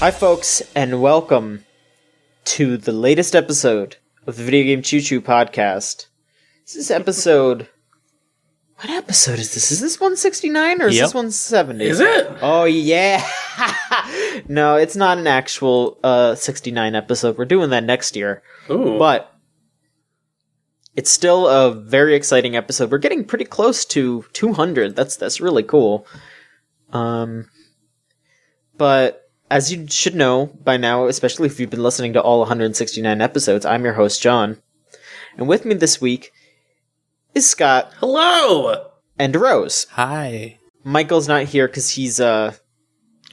Hi, folks, and welcome to the latest episode of the Video Game Choo Choo podcast. This is episode... What episode is this? Is this 169 or is this 170? Is it? Oh, yeah! No, it's not an actual 69 episode. We're doing that next year. Ooh. But it's still a very exciting episode. We're getting pretty close to 200. That's really cool. But as you should know by now, especially if you've been listening to all 169 episodes, I'm your host, John. And with me this week is Scott. Hello! And Rose. Hi. Michael's not here because he's, Crying.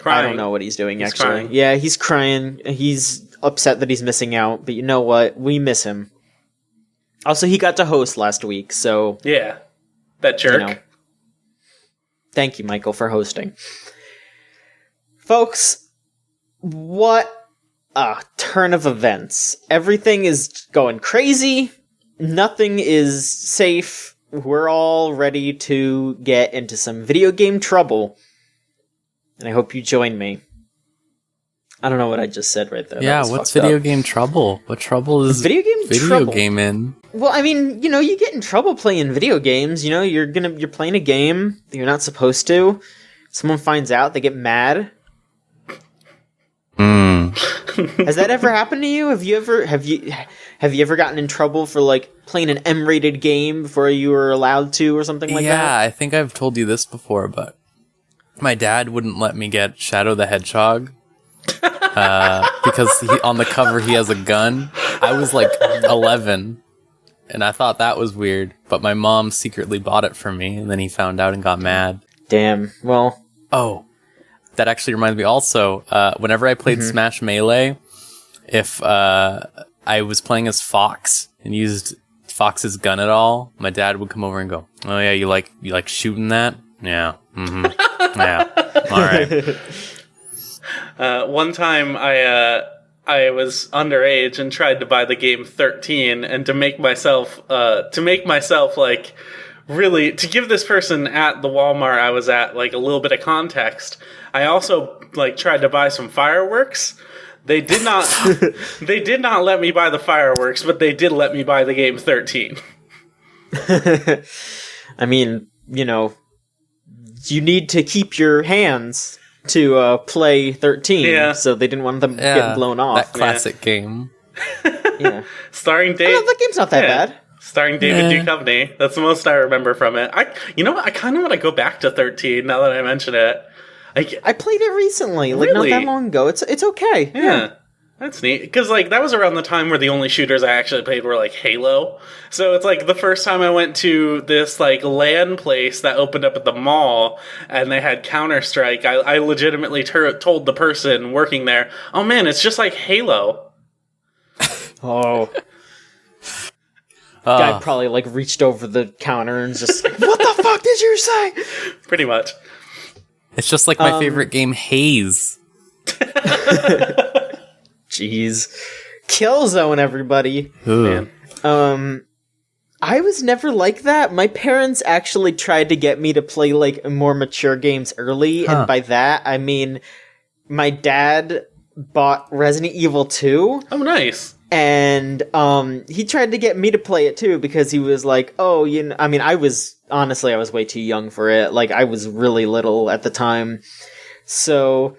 I don't know what he's doing, He's actually. crying. Yeah, he's crying. He's upset that he's missing out, but you know what? We miss him. Also, he got to host last week, so... Yeah. That jerk. You know. Thank you, Michael, for hosting. Folks, what a turn of events. Everything is going crazy. Nothing is safe. We're all ready to get into some video game trouble. And I hope you join me. I don't know what I just said right there. Yeah, what's video game trouble? What trouble is video trouble? game in? Well, I mean, you know, you get in trouble playing video games. You know, you're playing a game that you're not supposed to. Someone finds out, they get mad. Has that ever happened to you? Have you ever gotten in trouble for like playing an M-rated game before you were allowed to or something like that? Yeah, I think I've told you this before, but my dad wouldn't let me get Shadow the Hedgehog because on the cover he has a gun. I was like 11 and I thought that was weird, but my mom secretly bought it for me and then he found out and got mad. Damn. Well, that actually reminds me also, whenever I played Smash Melee, if I was playing as Fox and used Fox's gun at all, my dad would come over and go, "Oh yeah, you like shooting that? Yeah. Mm-hmm. Yeah. All right." One time I was underage and tried to buy the game 13, and to make myself like really, to give this person at the Walmart I was at like a little bit of context, I also like tried to buy some fireworks. They did not let me buy the fireworks, but they did let me buy the game 13. I mean, you know, you need to keep your hands to play 13, so they didn't want them getting blown off. That classic game. Yeah. Starring Dave. Oh, the game's not that bad. Starring David Duchovny. That's the most I remember from it. I kind of want to go back to 13 now that I mention it. I played it recently, like Really? not that long ago. It's okay. Yeah. That's neat. Because, like, that was around the time where the only shooters I actually played were, like, Halo. So it's, like, the first time I went to this, like, LAN place that opened up at the mall, and they had Counter-Strike, I legitimately told the person working there, "Oh, man, it's just like Halo." Oh. Guy probably, like, reached over the counter and just, like, what the fuck did you say? Pretty much. It's just like my favorite game, Haze. Jeez. Killzone, everybody. Man. I was never like that. My parents actually tried to get me to play, like, more mature games early, and by that, I mean, my dad bought Resident Evil 2. Oh, nice. And he tried to get me to play it too because he was like, "Oh, you know," I mean, I was way too young for it. Like, I was really little at the time. So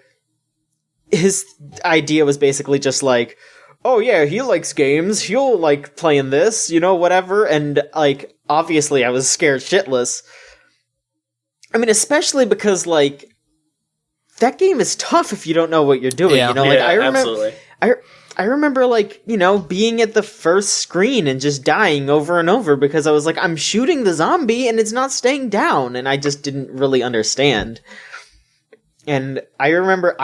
his idea was basically just like, "Oh yeah, he likes games. He'll like playing this, you know, whatever." And like, obviously I was scared shitless. I mean, especially because like that game is tough if you don't know what you're doing, you know? Like, I remember absolutely. I remember, like, you know, being at the first screen and just dying over and over because I was like, I'm shooting the zombie and it's not staying down, and I just didn't really understand. And I remember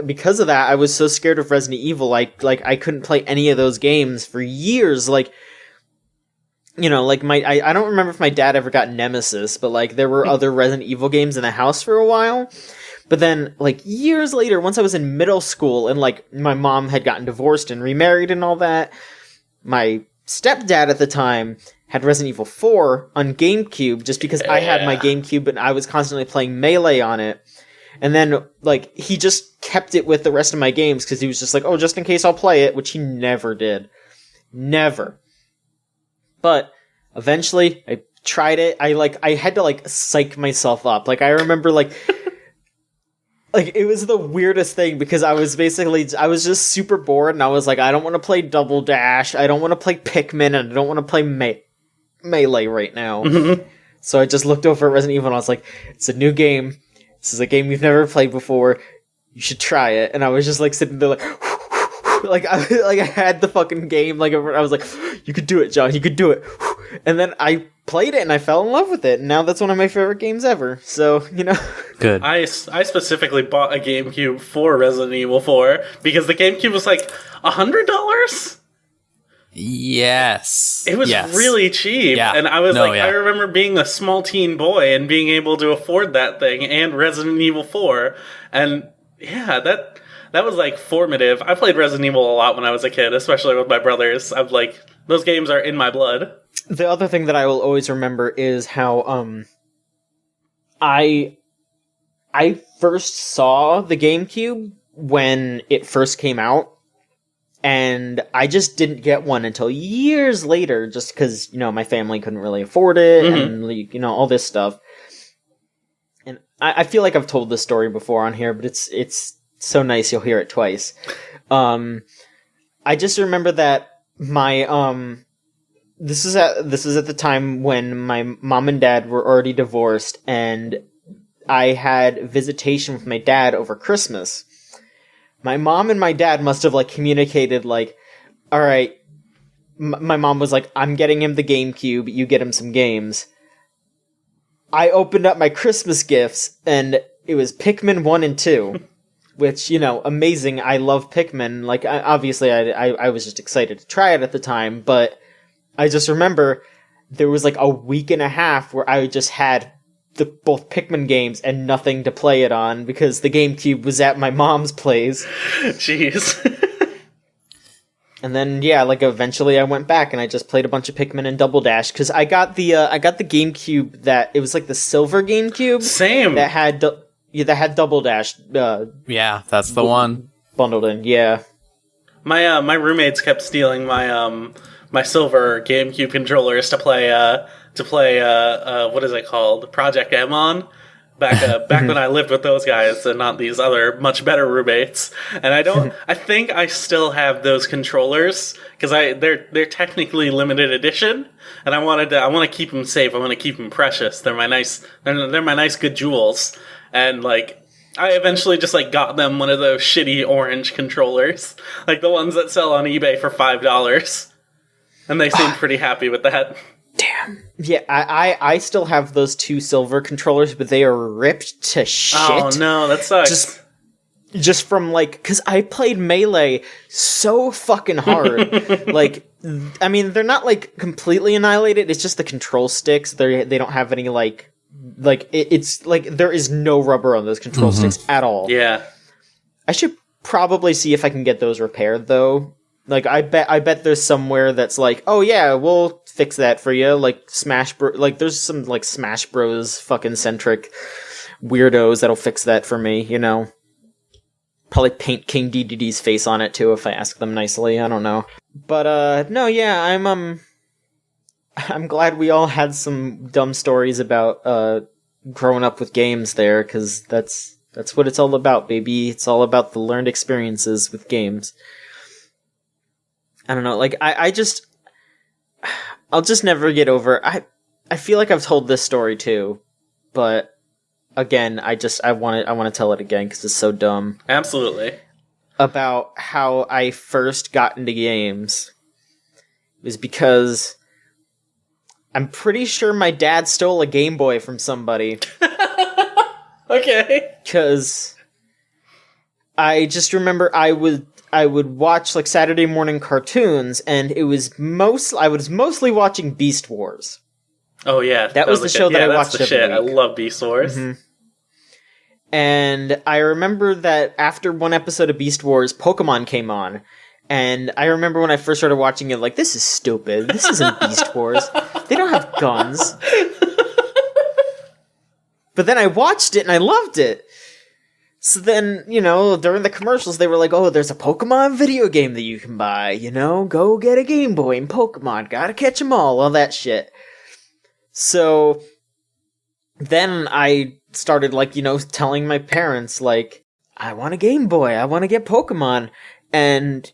because of that, I was so scared of Resident Evil, I couldn't play any of those games for years, like, you know, like, I don't remember if my dad ever got Nemesis, but, like, there were other Resident Evil games in the house for a while. But then, like, years later, once I was in middle school and, like, my mom had gotten divorced and remarried and all that, my stepdad at the time had Resident Evil 4 on GameCube just because I had my GameCube and I was constantly playing Melee on it. And then, like, he just kept it with the rest of my games because he was just like, oh, just in case I'll play it, which he never did. Never. But eventually, I tried it. I had to, like, psych myself up. Like, I remember, like, like, it was the weirdest thing because I was just super bored and I was like, I don't want to play Double Dash, I don't want to play Pikmin, and I don't want to play Melee right now. So I just looked over at Resident Evil and I was like, it's a new game. This is a game you've never played before. You should try it. And I was just like sitting there like, I had the fucking game. Like, I was like, you could do it, John. You could do it. And then I played it and I fell in love with it. And now that's one of my favorite games ever. So, you know. Good. I specifically bought a GameCube for Resident Evil 4 because the GameCube was like $100? Yes. It was really cheap. Yeah. And I was I remember being a small teen boy and being able to afford that thing and Resident Evil 4. And yeah, that was like formative. I played Resident Evil a lot when I was a kid, especially with my brothers. I'm like, those games are in my blood. The other thing that I will always remember is how I first saw the GameCube when it first came out, and I just didn't get one until years later, just because, you know, my family couldn't really afford it, and, you know, all this stuff. And I feel like I've told this story before on here, but it's so nice you'll hear it twice. I just remember that my this is at the time when my mom and dad were already divorced, and I had visitation with my dad over Christmas. My mom and my dad must have, like, communicated, like, all right, my mom was like, I'm getting him the GameCube, you get him some games. I opened up my Christmas gifts, and it was Pikmin 1 and 2, which, you know, amazing. I love Pikmin. Like, obviously, I was just excited to try it at the time, but I just remember there was, like, a week and a half where I just had both Pikmin games and nothing to play it on because the GameCube was at my mom's place. Jeez. And then, yeah, like, eventually I went back and I just played a bunch of Pikmin and Double Dash because I got the GameCube that it was like the silver GameCube. Same. That had Double Dash. Yeah, that's the one bundled in. Yeah. My roommates kept stealing my silver GameCube controllers to play what is it called? Project M on. Back when I lived with those guys and not these other much better roommates. And I think I still have those controllers because they're technically limited edition, and I want to keep them safe. I want to keep them precious. They're my nice good jewels. And like, I eventually just like got them one of those shitty orange controllers, like the ones that sell on eBay for $5. And they seemed pretty happy with that. Damn. Yeah, I still have those two silver controllers, but they are ripped to shit. Oh no, that sucks. Just from, like, because I played Melee so fucking hard. Like, I mean, they're not, like, completely annihilated. It's just the control sticks. They don't have any, it's, like, there is no rubber on those control sticks at all. Yeah. I should probably see if I can get those repaired, though. Like, I bet there's somewhere that's like, oh yeah, we'll fix that for you. Like, there's some, like, Smash Bros. Fucking centric weirdos that'll fix that for me, you know? Probably paint King DDD's face on it, too, if I ask them nicely. I don't know. But, no, yeah, I'm glad we all had some dumb stories about, growing up with games there, because that's what it's all about, baby. It's all about the learned experiences with games. I don't know, like, I'll just never get over. I feel like I've told this story too, but again, I want to tell it again because it's so dumb. Absolutely. About how I first got into games. It was because I'm pretty sure my dad stole a Game Boy from somebody. Okay. Because I just remember I would watch, like, Saturday morning cartoons, and I was mostly watching Beast Wars. Oh yeah, that was the show that I watched every week. I love Beast Wars. Mm-hmm. And I remember that after one episode of Beast Wars, Pokemon came on, and I remember when I first started watching it, like, this is stupid. This isn't Beast Wars. They don't have guns. But then I watched it and I loved it. So then, during the commercials, they were like, oh, there's a Pokemon video game that you can buy, go get a Game Boy and Pokemon, gotta catch them all that shit. So then I started, telling my parents, I want a Game Boy, I want to get Pokemon, and,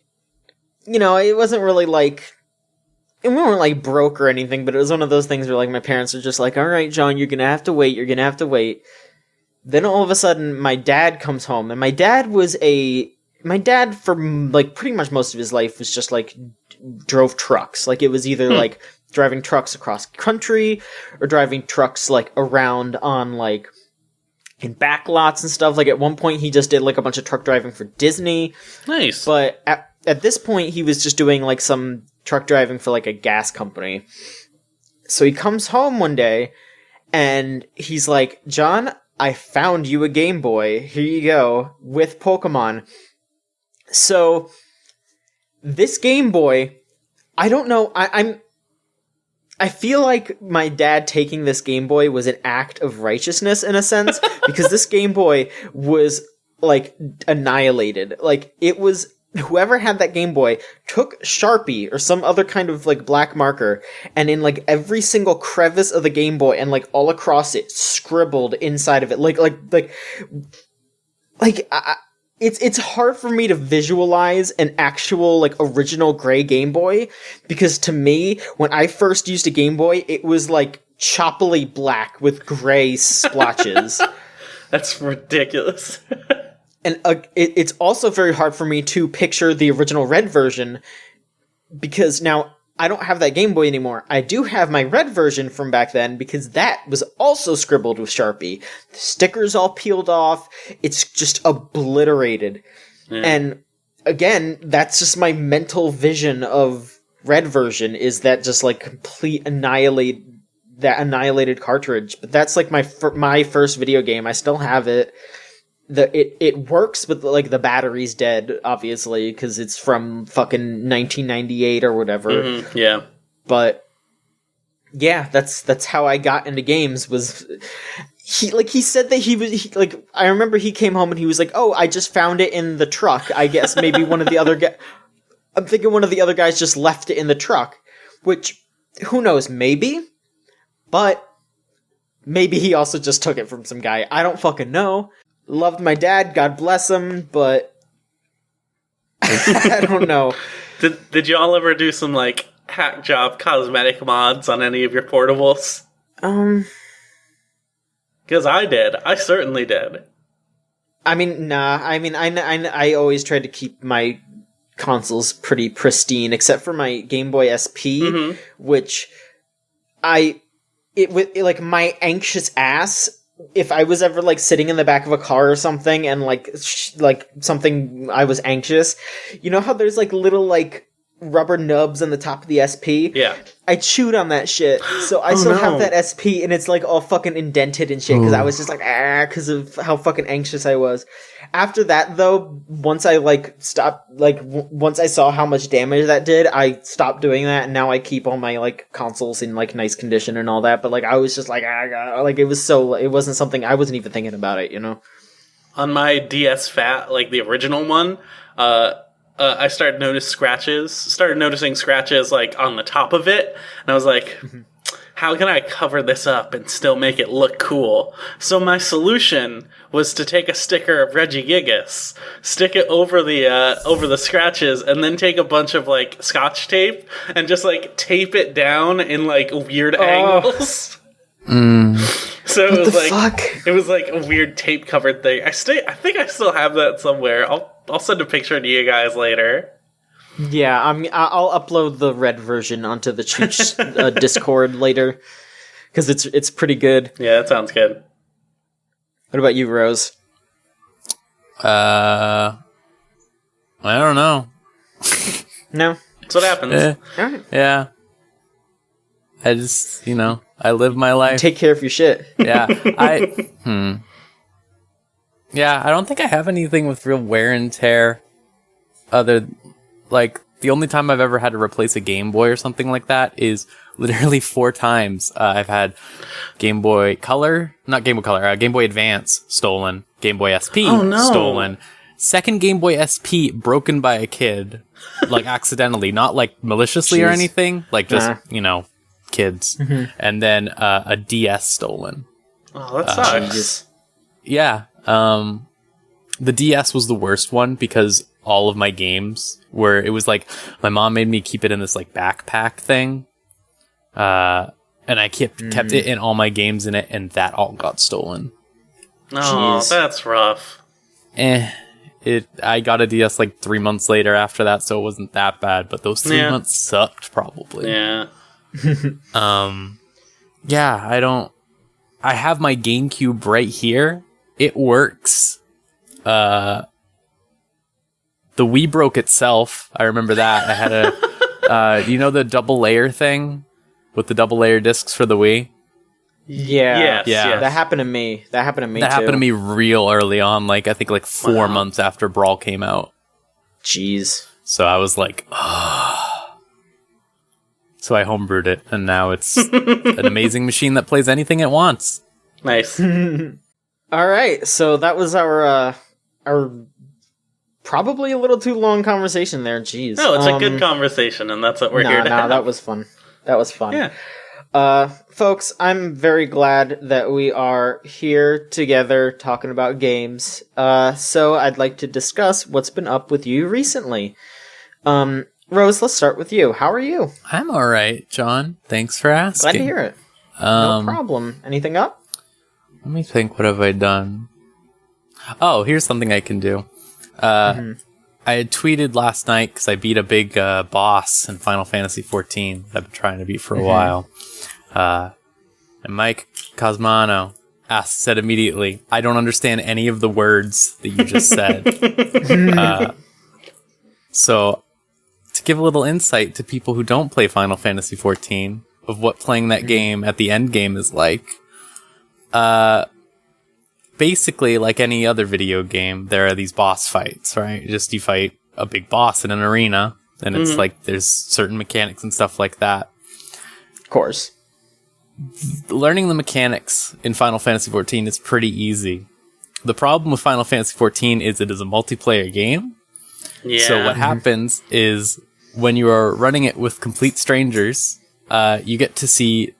it wasn't really and we weren't, broke or anything, but it was one of those things where, my parents are just like, all right, John, you're gonna have to wait. Then all of a sudden, my dad comes home, and my dad for, pretty much most of his life was just, drove trucks. It was either, driving trucks across country, or driving trucks, around on, in back lots and stuff. At one point, he just did, a bunch of truck driving for Disney. Nice. But at this point, he was just doing, some truck driving for, a gas company. So he comes home one day, and he's like, John, I found you a Game Boy. Here you go, with Pokemon. So, this Game Boy, I don't know, I feel like my dad taking this Game Boy was an act of righteousness in a sense, because this Game Boy was, annihilated. It was, whoever had that Game Boy took Sharpie or some other kind of, black marker, and in, every single crevice of the Game Boy and, all across it, scribbled inside of it. It's hard for me to visualize an actual, original gray Game Boy, because to me, when I first used a Game Boy, it was, choppily black with gray splotches. That's ridiculous. And it's also very hard for me to picture the original red version, because now I don't have that Game Boy anymore. I do have my red version from back then, because that was also scribbled with Sharpie. The stickers all peeled off. It's just obliterated. Yeah. And again, that's just my mental vision of red version, is that just complete annihilated cartridge. But that's my first video game. I still have it. It works, but the battery's dead, obviously, because it's from fucking 1998 or whatever. Mm-hmm, yeah. But yeah, that's how I got into games. Was he said that he was I remember he came home and he was like, "Oh, I just found it in the truck. I guess maybe one of the other guys. I'm thinking one of the other guys just left it in the truck, which who knows, maybe, but maybe he also just took it from some guy. I don't fucking know." Loved my dad, God bless him, but I don't know. Did y'all ever do some hack job cosmetic mods on any of your portables? Because I did. I certainly did. I mean, nah. I mean, I always tried to keep my consoles pretty pristine, except for my Game Boy SP, which my anxious ass. If I was ever sitting in the back of a car or something and something I was anxious, you know how there's little rubber nubs on the top of the SP? Yeah. I chewed on that shit. So I still have that SP and it's all fucking indented and shit because I was just because of how fucking anxious I was. After that though, once I stopped, once I saw how much damage that did, I stopped doing that, and now I keep all my consoles in nice condition and all that. But I was just it wasn't something, I wasn't even thinking about it, On my DS Fat, the original one, I started noticing scratches on the top of it, and I was like, how can I cover this up and still make it look cool? So my solution was to take a sticker of Regigigas, stick it over the scratches, and then take a bunch of Scotch tape and just tape it down in weird angles. So it was a weird tape covered thing. I think I still have that somewhere. I'll send a picture to you guys later. Yeah, I'll upload the red version onto the Cheech Discord later, because it's pretty good. Yeah, that sounds good. What about you, Rose? I don't know. No? That's what happens. Alright. Yeah. I just, I live my life. Take care of your shit. Yeah. Yeah, I don't think I have anything with real wear and tear. The only time I've ever had to replace a Game Boy or something like that is literally 4 times. I've had Game Boy Color, not Game Boy Color, Game Boy Advance stolen, Game Boy SP stolen, second Game Boy SP broken by a kid, like accidentally, not like maliciously or anything, like just, kids. And then a DS stolen. Oh, that sucks. Yeah. The DS was the worst one because all of my games were, it was like, my mom made me keep it in this like backpack thing. And I kept it in all my games in it, and that all got stolen. Oh, that's rough. I got a DS like 3 months later after that, so it wasn't that bad, but those 3 months sucked probably. Yeah. I have my GameCube right here. It works. The Wii broke itself. I remember that. I had a, the double layer thing with the double layer discs for the Wii? Yeah. Yes. That happened to me. That happened to me real early on. Like, I think like 4 months after Brawl came out. Jeez. So I was like, So I homebrewed it, and now it's an amazing machine that plays anything it wants. Nice. All right, so that was our probably a little too long conversation there. Jeez. No, it's a good conversation, and that's what we're here to have. That was fun. That was fun. Yeah. Folks, I'm very glad that we are here together talking about games. So I'd like to discuss what's been up with you recently. Rose, let's start with you. How are you? I'm all right, John. Thanks for asking. Glad to hear it. No problem. Anything up? Let me think. What have I done? Oh, here's something I can do. I had tweeted last night because I beat a big boss in Final Fantasy XIV that I've been trying to beat for a while. And Mike Cosmano said immediately, I don't understand any of the words that you just said. So, to give a little insight to people who don't play Final Fantasy XIV of what playing that game at the end game is like, basically, like any other video game, there are these boss fights, right? Just you fight a big boss in an arena, and it's like there's certain mechanics and stuff like that. Of course. Learning the mechanics in Final Fantasy XIV is pretty easy. The problem with Final Fantasy XIV is it is a multiplayer game. Yeah. So what happens is when you are running it with complete strangers, you get to see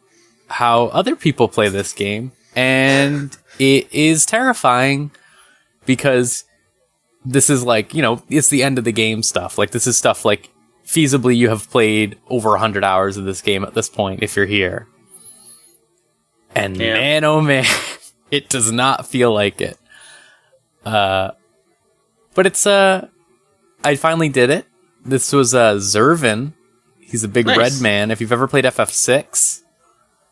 how other people play this game, and it is terrifying because this is like, it's the end of the game stuff. Like, this is stuff like, feasibly you have played over 100 hours of this game at this point if you're here. And man, oh man, it does not feel like it. But it's, I finally did it. This was Zervin. He's a big red man. If you've ever played FF6,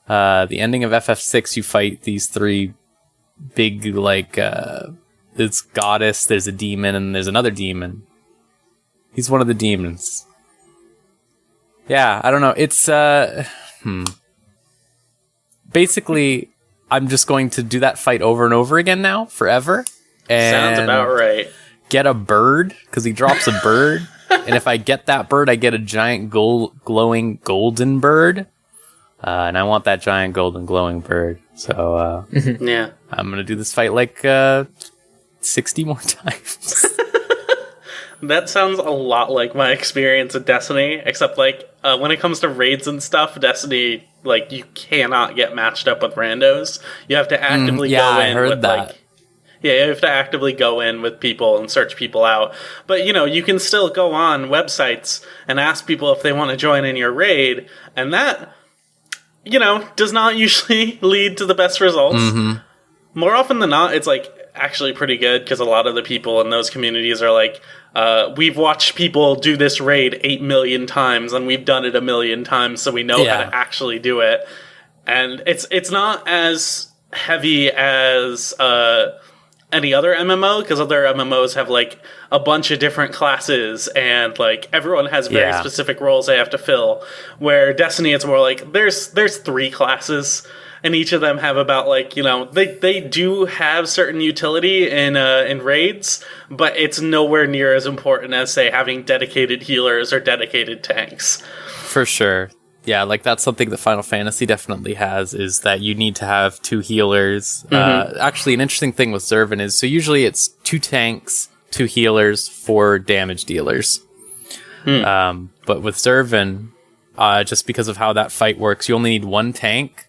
the ending of FF6, you fight these 3 big, like, this goddess, there's a demon, and there's another demon. He's one of the demons. Yeah, I don't know. It's, basically, I'm just going to do that fight over and over again now, forever. And sounds about right. Get a bird, because he drops a bird. And if I get that bird, I get a giant glowing golden bird. And I want that giant golden glowing bird. So, yeah. I'm going to do this fight like 60 more times. That sounds a lot like my experience with Destiny, except like when it comes to raids and stuff, Destiny, like, you cannot get matched up with randos. You have to actively go in with like, you have to actively go in with people and search people out. But you can still go on websites and ask people if they want to join in your raid, and that does not usually lead to the best results. More often than not, it's like actually pretty good because a lot of the people in those communities are like, we've watched people do this raid 8 million times and we've done it 1 million times, so we know how to actually do it. And it's not as heavy as any other MMO, because other MMOs have like a bunch of different classes and like everyone has very specific roles they have to fill, where Destiny, it's more like there's 3 classes and each of them have about they do have certain utility in raids, but it's nowhere near as important as, say, having dedicated healers or dedicated tanks. For sure. Yeah, like that's something that Final Fantasy definitely has, is that you need to have 2 healers. Actually, an interesting thing with Zervan is, so usually it's 2 tanks, 2 healers, 4 damage dealers. But with Zervan, just because of how that fight works, you only need 1 tank.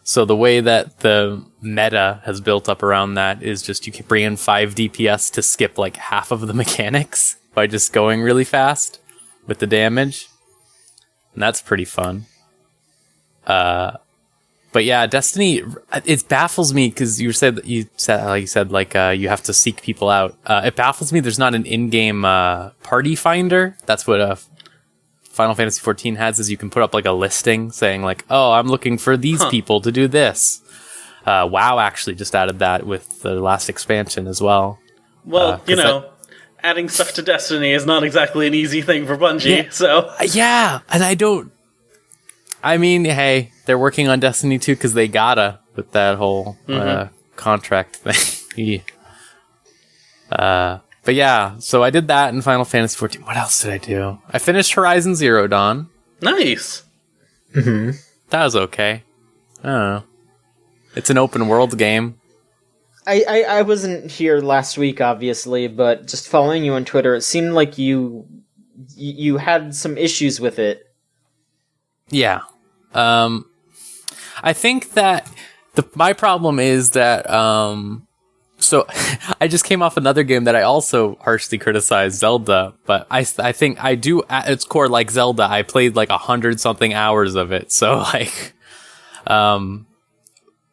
So the way that the meta has built up around that is just you can bring in 5 DPS to skip like half of the mechanics by just going really fast with the damage. And that's pretty fun. But yeah, Destiny, it baffles me because you said you have to seek people out. It baffles me there's not an in-game party finder. That's what Final Fantasy XIV has, is you can put up like a listing saying like, oh, I'm looking for these people to do this. WoW actually just added that with the last expansion as well. Well, adding stuff to Destiny is not exactly an easy thing for Bungie, so... Yeah, and I mean, hey, they're working on Destiny 2 because they gotta, with that whole contract thing. But yeah, so I did that in Final Fantasy XIV. What else did I do? I finished Horizon Zero Dawn. Nice! That was okay. I don't know. It's an open world game. I wasn't here last week, obviously, but just following you on Twitter, it seemed like you had some issues with it. Yeah. I think that my problem is that, so I just came off another game that I also harshly criticized, Zelda, but I think I do, at its core, like Zelda, I played like 100-something hours of it, so like,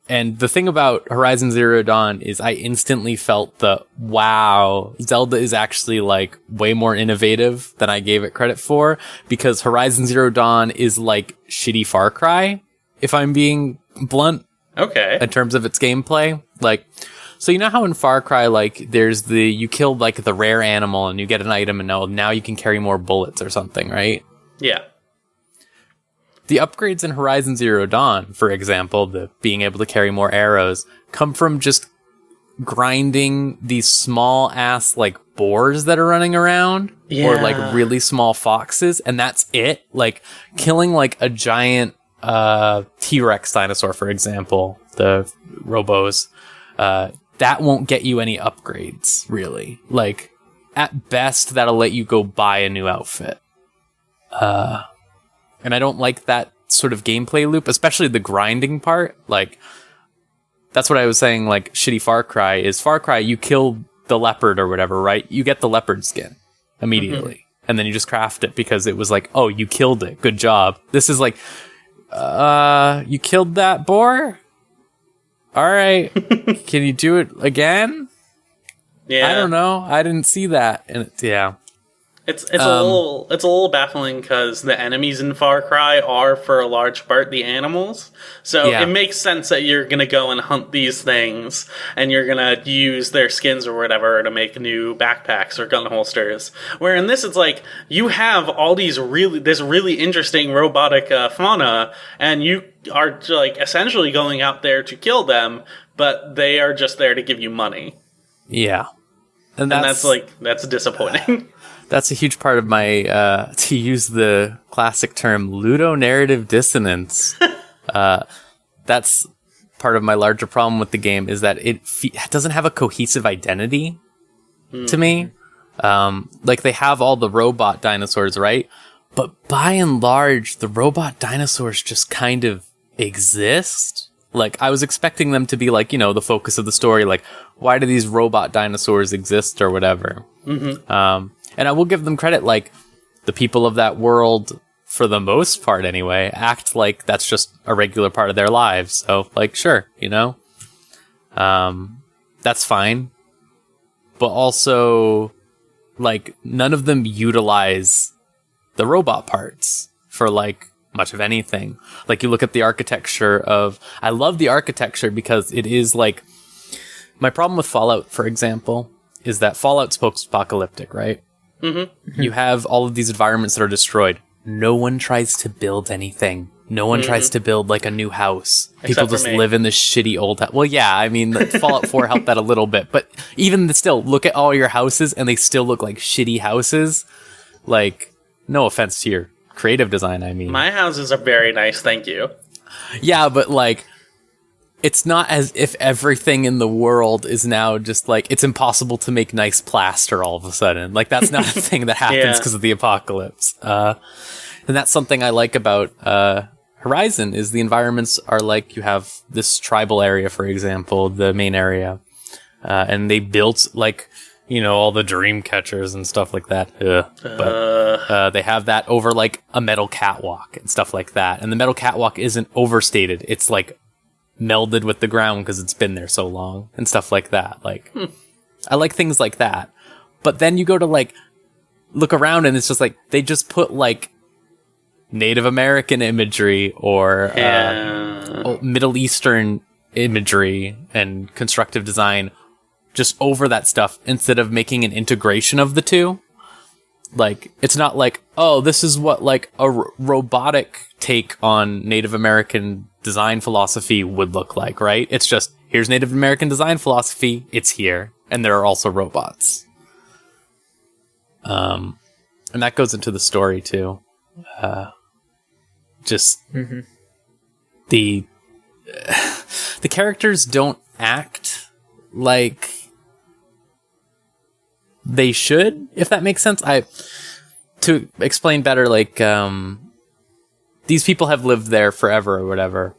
and the thing about Horizon Zero Dawn is I instantly felt wow, Zelda is actually like way more innovative than I gave it credit for, because Horizon Zero Dawn is like shitty Far Cry, if I'm being blunt. Okay. In terms of its gameplay. Like, so you know how in Far Cry, like, there's you kill like the rare animal and you get an item and now you can carry more bullets or something, right? Yeah. The upgrades in Horizon Zero Dawn, for example, the being able to carry more arrows, come from just grinding these small ass like boars that are running around, or like really small foxes, and that's it. Like killing like a giant T-Rex dinosaur, for example, the Robos, that won't get you any upgrades, really. Like at best, that'll let you go buy a new outfit. And I don't like that sort of gameplay loop, especially the grinding part. Like, that's what I was saying, like, shitty Far Cry is Far Cry, you kill the leopard or whatever, right? You get the leopard skin immediately. And then you just craft it because it was like, oh, you killed it. Good job. This is like, you killed that boar? All right. Can you do it again? Yeah. I don't know. I didn't see that. And yeah. It's a little baffling because the enemies in Far Cry are, for a large part, the animals. So it makes sense that you're gonna go and hunt these things, and you're gonna use their skins or whatever to make new backpacks or gun holsters. Where in this, it's like you have all this really interesting robotic fauna, and you are like essentially going out there to kill them, but they are just there to give you money. Yeah, and that's disappointing. That's a huge part of my, to use the classic term, ludonarrative dissonance. That's part of my larger problem with the game, is that it doesn't have a cohesive identity to me. Like, they have all the robot dinosaurs, right? But by and large, the robot dinosaurs just kind of exist. Like, I was expecting them to be like, the focus of the story. Like, why do these robot dinosaurs exist or whatever? And I will give them credit, like, the people of that world, for the most part anyway, act like that's just a regular part of their lives. So, like, sure, that's fine. But also, like, none of them utilize the robot parts for, like, much of anything. Like, you look at the architecture I love the architecture because it is, like, my problem with Fallout, for example, is that Fallout's post-apocalyptic, right? You have all of these environments that are destroyed. No one tries to build anything. No one tries to build like a new house. People Except for just me. live in this shitty old house. Well, yeah, I mean, Fallout 4 helped that a little bit, but even still, look at all your houses and they still look like shitty houses. Like, no offense to your creative design, I mean. My houses are very nice, thank you. Yeah, but like, it's not as if everything in the world is now just like, it's impossible to make nice plaster all of a sudden. Like, that's not a thing that happens Yeah. because of the apocalypse. And that's something I like about Horizon, is the environments are like, you have this tribal area, for example, the main area, and they built like, you know, all the dream catchers and stuff like that. But they have that over like a metal catwalk and stuff like that. And the metal catwalk isn't overstated. It's like melded with the ground because it's been there so long and stuff like that. Like, I like things like that. But then you go to like look around and it's just like they just put like Native American imagery or Middle Eastern imagery and constructive design just over that stuff instead of making an integration of the two. Like, it's not like, oh, this is what like a robotic take on Native American design philosophy would look like, right? It's just, here's Native American design philosophy, it's here, and there are also robots. And that goes into the story too. The characters don't act like they should, if that makes sense. To explain better, like, these people have lived there forever or whatever.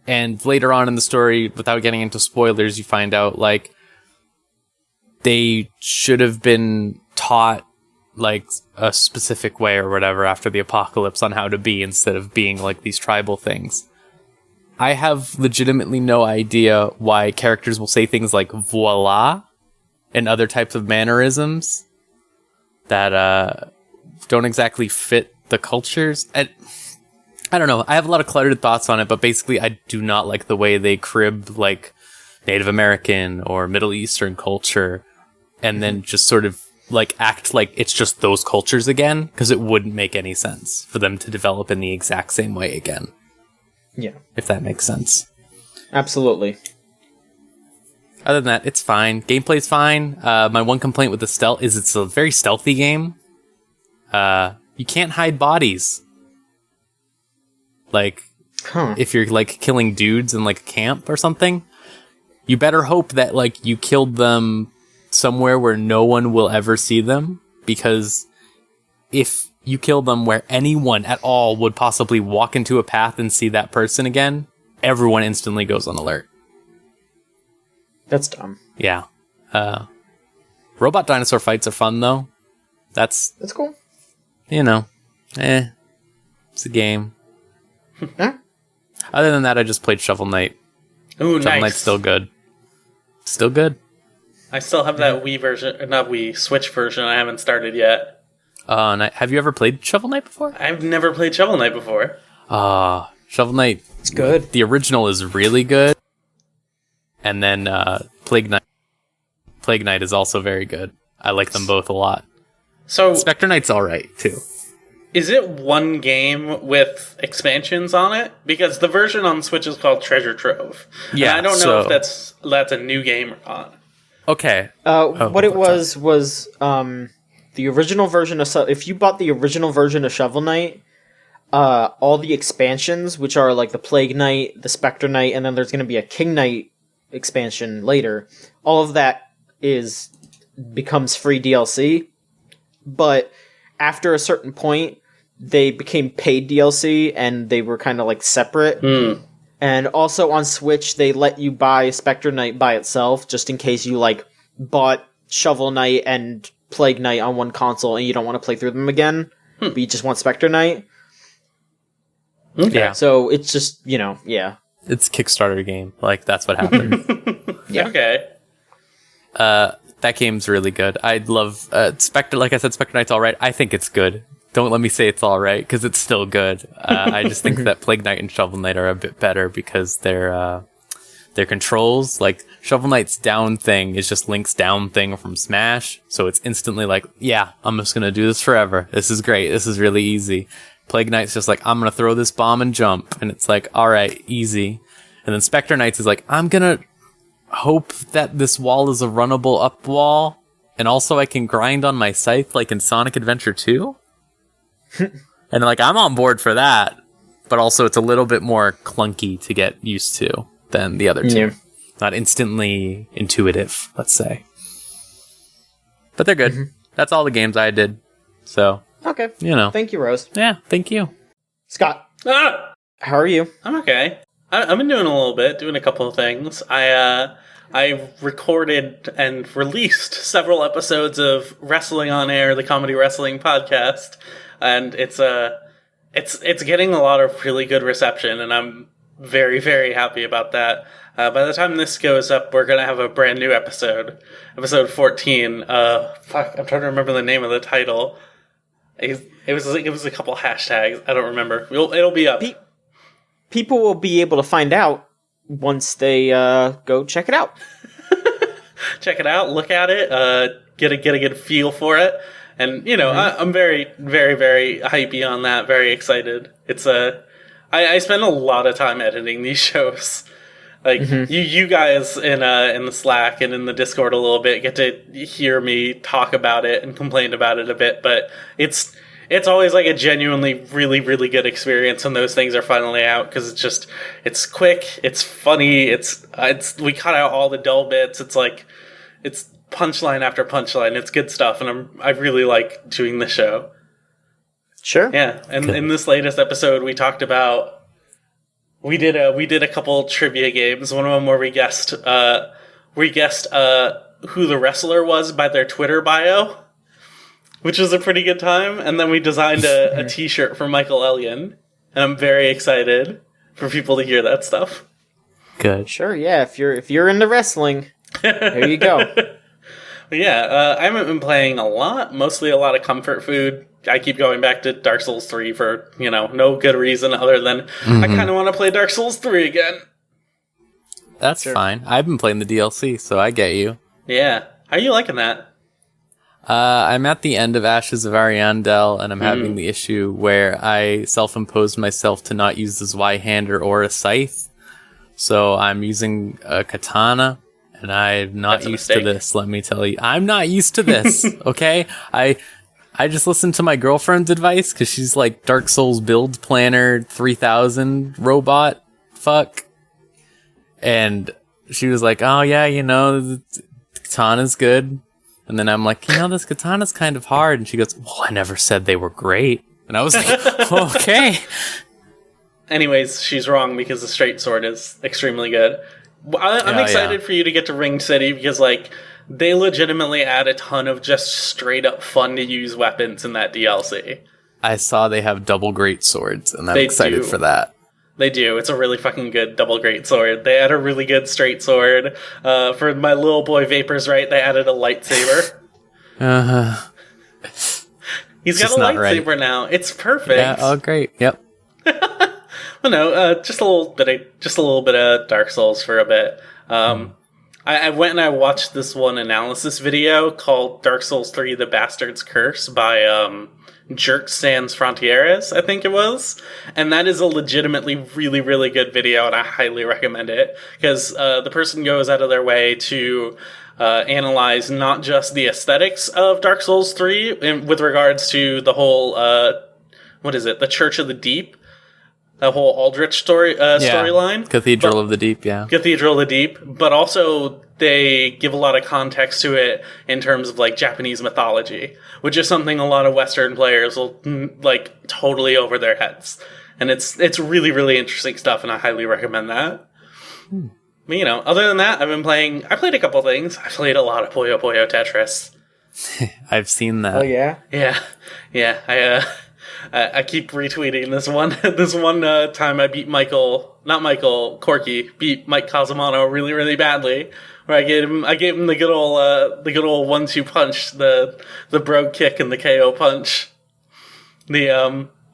And later on in the story, without getting into spoilers, you find out, like, they should have been taught, like, a specific way or whatever after the apocalypse on how to be, instead of being, like, these tribal things. I have legitimately no idea why characters will say things like voila and other types of mannerisms that don't exactly fit the cultures. And I don't know. I have a lot of cluttered thoughts on it, but basically I do not like the way they crib like Native American or Middle Eastern culture and then just sort of like act like it's just those cultures again, because it wouldn't make any sense for them to develop in the exact same way again. Yeah. If that makes sense. Absolutely. Other than that, it's fine. Gameplay's fine. My one complaint with the stealth is it's a very stealthy game. You can't hide bodies. Like, if you're like killing dudes in like a camp or something, you better hope that like you killed them somewhere where no one will ever see them, because if you kill them where anyone at all would possibly walk into a path and see that person again, everyone instantly goes on alert. That's dumb. Yeah. Robot dinosaur fights are fun though. That's cool. You know, it's a game. Huh? Other than that, I just played Shovel Knight. Ooh, Shovel nice. Knight's still good. Still good. I still have that Wii version, not Wii, Switch version I haven't started yet. Have you ever played Shovel Knight before? I've never played Shovel Knight before. Shovel Knight. It's good. The original is really good. And then Plague Knight is also very good. I like them both a lot. So, Spectre Knight's alright, too. is it one game with expansions on it? Because the version on Switch is called Treasure Trove. Yeah, and I don't know if that's a new game or not. Okay. What it was the original version of... If you bought the original version of Shovel Knight, all the expansions, which are like the Plague Knight, the Spectre Knight, and then there's going to be a King Knight expansion later, all of that becomes free DLC. But after a certain point, they became paid DLC, and they were kind of like separate. And also on Switch, they let you buy Spectre Knight by itself, just in case you like bought Shovel Knight and Plague Knight on one console and you don't want to play through them again, but you just want Spectre Knight. Okay. Yeah. So it's just, yeah. It's a Kickstarter game. Like, that's what happened. Yeah. Okay. That game's really good. I love Spectre. Like I said, Spectre Knight's alright. I think it's good. Don't let me say it's alright, because it's still good. I just think that Plague Knight and Shovel Knight are a bit better because their controls, like Shovel Knight's down thing is just Link's down thing from Smash, so it's instantly like, yeah, I'm just gonna do this forever. This is great. This is really easy. Plague Knight's just like, I'm gonna throw this bomb and jump, and it's like, all right, easy. And then Spectre Knights is like, I'm gonna hope that this wall is a runnable up wall, and also I can grind on my scythe like in Sonic Adventure 2. And like, I'm on board for that, but also it's a little bit more clunky to get used to than the other two. Yeah. Not instantly intuitive, let's say. But they're good. That's all the games I did. So, Okay. you know. Thank you, Rose. Yeah, thank you. Scott, how are you? I'm okay. I've been doing a little bit, doing a couple of things. I recorded and released several episodes of Wrestling on Air, the comedy wrestling podcast, and it's getting a lot of really good reception, and I'm very, very happy about that. By the time this goes up, we're gonna have a brand new episode 14. I'm trying to remember the name of the title. It was a couple hashtags. I don't remember. It'll be up. People will be able to find out once they go check it out. Check it out, look at it, get a good feel for it, and I'm very, very, very hypey on that. Very excited. It's I spend a lot of time editing these shows. Like you guys in the Slack and in the Discord a little bit get to hear me talk about it and complain about it a bit, but it's always like a genuinely really, really good experience when those things are finally out, because it's quick, it's funny, it's we cut out all the dull bits. It's like it's punchline after punchline. It's good stuff, and I really like doing the show. Sure. Yeah, and in this latest episode, we talked about we did a couple trivia games. One of them where we guessed who the wrestler was by their Twitter bio, which was a pretty good time. And then we designed a T-shirt for Michael Elliott, and I'm very excited for people to hear that stuff. Good. Sure, yeah. If you're into wrestling, here you go. But yeah, I haven't been playing a lot. Mostly a lot of comfort food. I keep going back to Dark Souls 3 for, no good reason other than I kind of want to play Dark Souls 3 again. That's fine. I've been playing the DLC, so I get you. Yeah. How are you liking that? I'm at the end of Ashes of Ariandel, and I'm having the issue where I self-imposed myself to not use the Zweihander or a scythe. So I'm using a katana, and I'm not used to this, let me tell you. I'm not used to this, okay? I just listened to my girlfriend's advice, because she's like Dark Souls Build Planner 3000 robot fuck. And she was like, oh yeah, the katana's good. And then I'm like, this katana's kind of hard. And she goes, well, I never said they were great. And I was like, okay. Anyways, she's wrong, because the straight sword is extremely good. I'm excited for you to get to Ringed City, because they legitimately add a ton of just straight up fun to use weapons in that DLC. I saw they have double great swords, and I'm excited for that. They do. It's a really fucking good double great sword. They add a really good straight sword. For my little boy Vapor's right, they added a lightsaber. He's got a lightsaber now. It's perfect. Yeah. Oh, great. Yep. Well, no, just a little bit of Dark Souls for a bit. I went and I watched this one analysis video called Dark Souls 3: The Bastard's Curse by Jerk Sans Frontieres, I think it was. And that is a legitimately really, really good video, and I highly recommend it, because the person goes out of their way to analyze not just the aesthetics of Dark Souls 3 with regards to the whole, the Church of the Deep, the whole Aldrich storyline. Cathedral of the Deep, yeah. Cathedral of the Deep, but also they give a lot of context to it in terms of Japanese mythology, which is something a lot of Western players will totally over their heads. And it's really, really interesting stuff, and I highly recommend that. But, other than that, I played a couple things. I played a lot of Puyo Puyo Tetris. I've seen that. Oh, yeah? Yeah. I keep retweeting this one time I beat Corky beat Mike Casamano really, really badly, where I gave him the good old 1-2 punch, the brogue kick and the KO punch.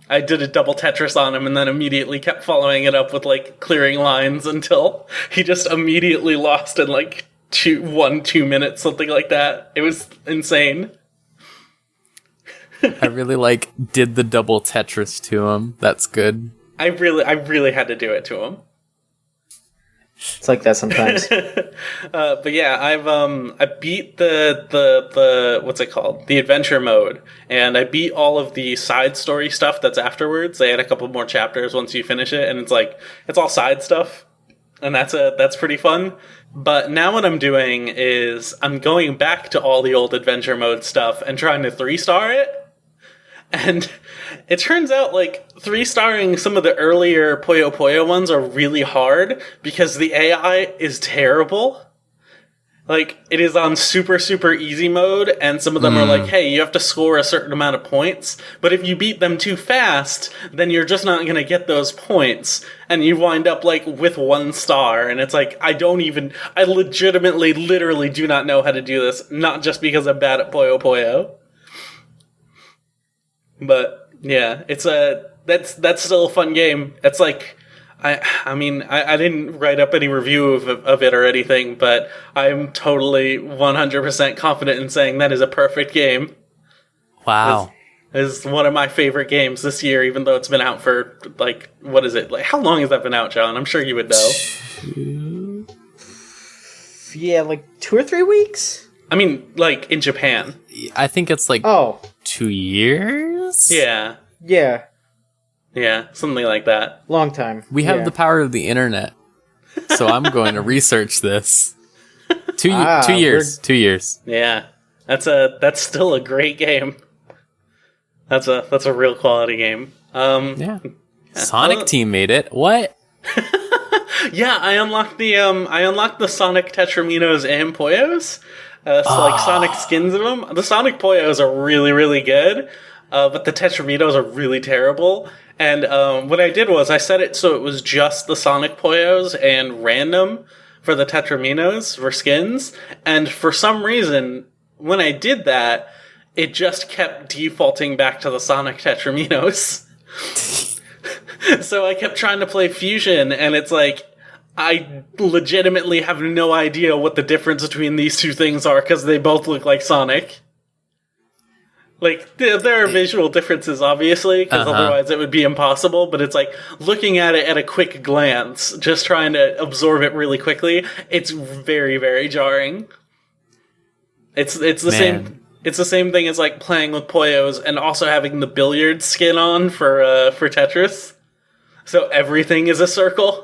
I did a double Tetris on him and then immediately kept following it up with clearing lines until he just immediately lost in 2 minutes, something like that. It was insane. I really did the double Tetris to him. That's good. I really had to do it to him. It's like that sometimes. But yeah, I beat the what's it called? The adventure mode, and I beat all of the side story stuff that's afterwards. They had a couple more chapters once you finish it, and it's all side stuff, and that's pretty fun. But now what I'm doing is I'm going back to all the old adventure mode stuff and trying to 3-star it. And it turns out, 3-starring some of the earlier Puyo Puyo ones are really hard because the AI is terrible. It is on super, super easy mode, and some of them are hey, you have to score a certain amount of points, but if you beat them too fast, then you're just not going to get those points, and you wind up, with 1 star, and it's I legitimately, literally do not know how to do this, not just because I'm bad at Puyo Puyo. But yeah, that's still a fun game. It's I mean I didn't write up any review of it or anything, but I'm totally 100% confident in saying that is a perfect game. Wow. Is one of my favorite games this year, even though it's been out for what is it? How long has that been out, John? I'm sure you would know. Yeah, 2 or 3 weeks? I mean, in Japan. I think it's 2 years? Yeah. Yeah. Yeah, something like that. Long time. We have the power of the internet. So I'm going to research this. 2 years. 2 years. Yeah. That's still a great game. That's a real quality game. Yeah. Sonic Team made it. What? Yeah, I unlocked the Sonic Tetraminos and Poyos. Sonic skins of them. The Sonic Poyos are really, really good, but the Tetraminos are really terrible. And what I did was I set it so it was just the Sonic Poyos and random for the Tetraminos for skins. And for some reason, when I did that, it just kept defaulting back to the Sonic Tetraminos. So I kept trying to play Fusion, and it's I legitimately have no idea what the difference between these two things are, because they both look like Sonic. There are visual differences, obviously, because otherwise it would be impossible, but it's looking at it at a quick glance, just trying to absorb it really quickly, it's very, very jarring. It's the same. It's the same thing as playing with Poyos and also having the billiard skin on for Tetris. So everything is a circle.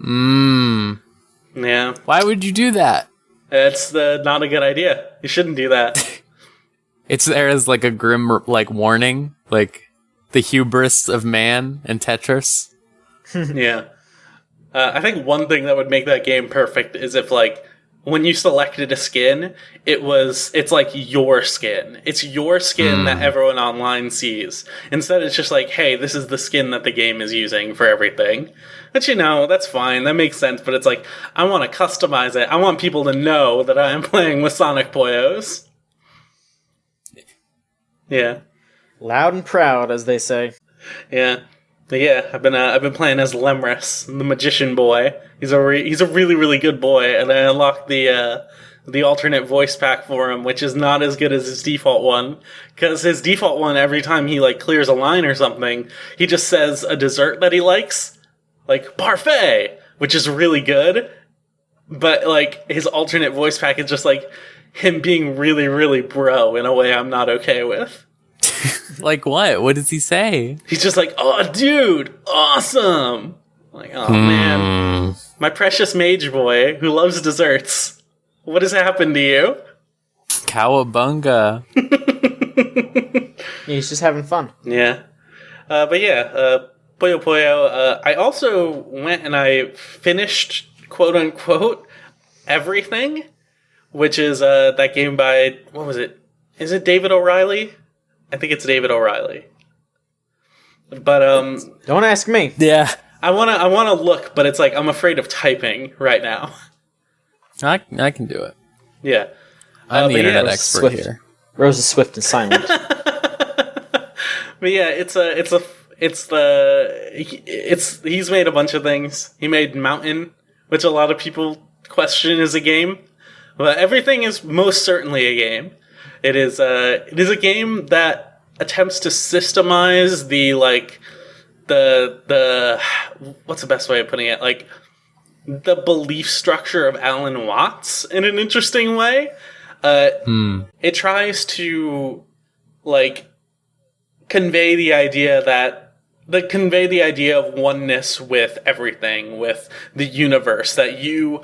Yeah. Why would you do that? It's not a good idea. You shouldn't do that. It's there as a grim warning, the hubris of man in Tetris. Yeah. I think one thing that would make that game perfect is if when you selected a skin, it's your skin. It's your skin that everyone online sees. Instead, it's just hey, this is the skin that the game is using for everything. But that's fine. That makes sense. But it's I want to customize it. I want people to know that I am playing with Sonic Poyos. Yeah. Loud and proud, as they say. Yeah. But yeah, I've been playing as Lemris, the magician boy. He's a really, really good boy, and I unlocked the alternate voice pack for him, which is not as good as his default one, because his default one, every time he clears a line or something, he just says a dessert that he likes, parfait, which is really good, but his alternate voice pack is just him being really, really bro in a way I'm not okay with. What? What does he say? He's just oh, dude, awesome. Oh, man. My precious mage boy who loves desserts. What has happened to you? Cowabunga. He's just having fun. Yeah. But yeah, Puyo Puyo. I also went and I finished, quote unquote, everything, which is that game by, what was it? Is it David O'Reilly? I think it's David O'Reilly. But don't ask me. Yeah. I wanna look, but it's I'm afraid of typing right now. I can do it. Yeah. I'm the internet expert Swift. here. Rose is swift and silent. But yeah, he's made a bunch of things. He made Mountain, which a lot of people question is a game. But everything is most certainly a game. It is a game that attempts to systemize the like the what's the best way of putting it? Like the belief structure of Alan Watts in an interesting way. It tries to like convey the idea of oneness with everything, with the universe, that you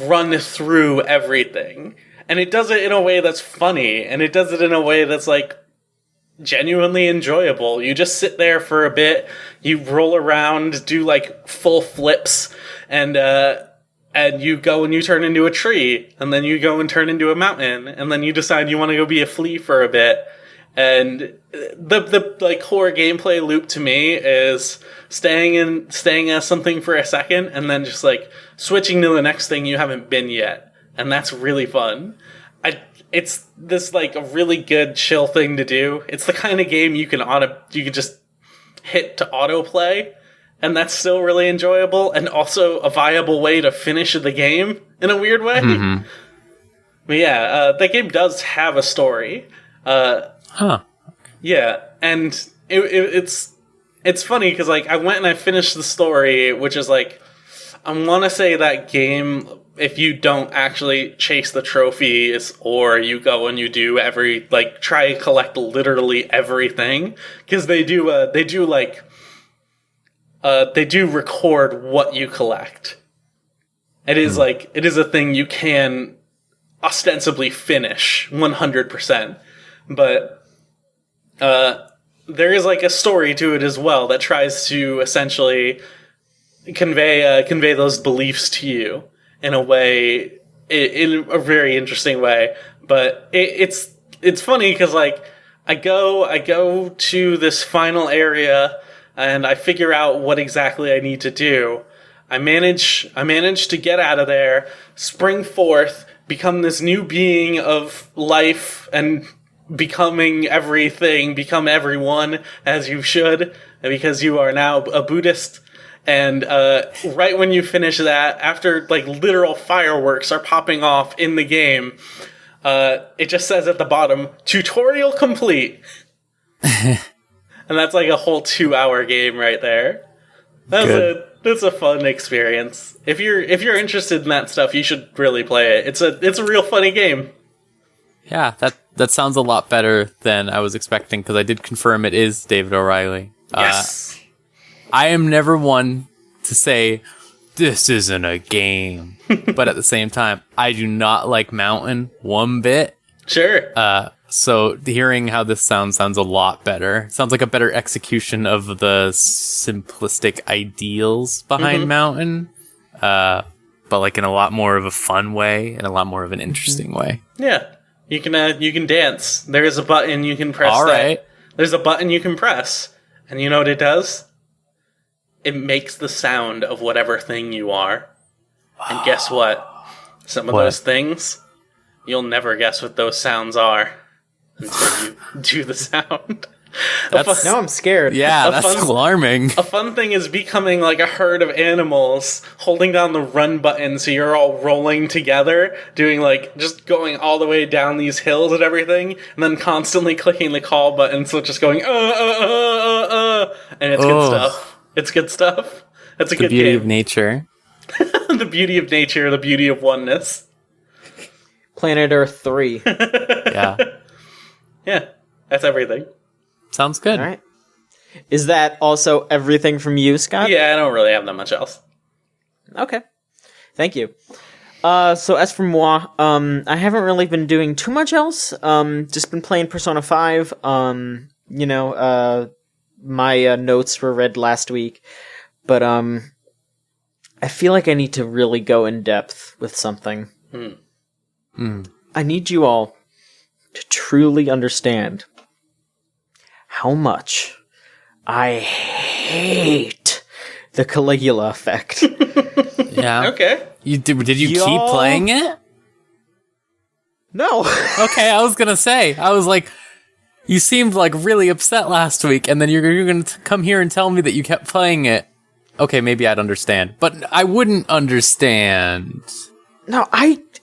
run through everything. And it does it in a way that's funny, and it does it in a way that's like genuinely enjoyable. You just sit there for a bit, you roll around, do like full flips, and you go and you turn into a tree, and then you go and turn into a mountain, and then you decide you want to go be a flea for a bit. And the like core gameplay loop to me is staying as something for a second, and then just like switching to the next thing you haven't been yet, and that's really fun. It's this like a really good chill thing to do. It's the kind of game you can just hit to autoplay, and that's still really enjoyable, and also a viable way to finish the game in a weird way. Mm-hmm. But yeah, that game does have a story. Yeah, and it's funny because like I went and I finished the story, which is like I want to say that game. If you don't actually chase the trophies, or you go and you do try and collect literally everything, because they do record what you collect. It is it is a thing you can ostensibly finish 100%, but there is like a story to it as well that tries to essentially convey those beliefs to you in a way, in a very interesting way. But it's funny because like I go to this final area and I figure out what exactly I need to do. I manage to get out of there, spring forth, become this new being of life, and becoming everything, become everyone as you should, because you are now a Buddhist. And right when you finish that, after like literal fireworks are popping off in the game, it just says at the bottom, "Tutorial complete." And that's like a whole 2-hour game right there. That's a fun experience. If you're interested in that stuff, you should really play it. It's a real funny game. Yeah, that sounds a lot better than I was expecting, because I did confirm it is David O'Reilly. Yes. I am never one to say, this isn't a game. But at the same time, I do not like Mountain one bit. Sure. So hearing how this sounds a lot better. Sounds like a better execution of the simplistic ideals behind Mountain. But like in a lot more of a fun way, and a lot more of an interesting way. Yeah. You can dance. There is a button you can press. All right. There's a button you can press. And you know what it does? It makes the sound of whatever thing you are. And guess what? Some of those things, you'll never guess what those sounds are until you do the sound. Now I'm scared. Yeah, that's alarming. A fun thing is becoming like a herd of animals, holding down the run button so you're all rolling together, doing like, just going all the way down these hills and everything, and then constantly clicking the call button, so just going, and it's good stuff. It's good stuff. That's a good game. The beauty of nature. The beauty of nature, the beauty of oneness. Planet Earth 3. Yeah. Yeah, that's everything. Sounds good. All right. Is that also everything from you, Scott? Yeah, I don't really have that much else. Okay. Thank you. So as for moi, I haven't really been doing too much else. Just been playing Persona 5. My notes were read last week, but I feel like I need to really go in depth with something. I need you all to truly understand how much I hate the Caligula effect. Yeah. Okay. Did you keep playing it? No. Okay, I was gonna say. I was like, you seemed like really upset last week, and then you're gonna come here and tell me that you kept playing it. Okay, maybe I'd understand, but I wouldn't understand. No, it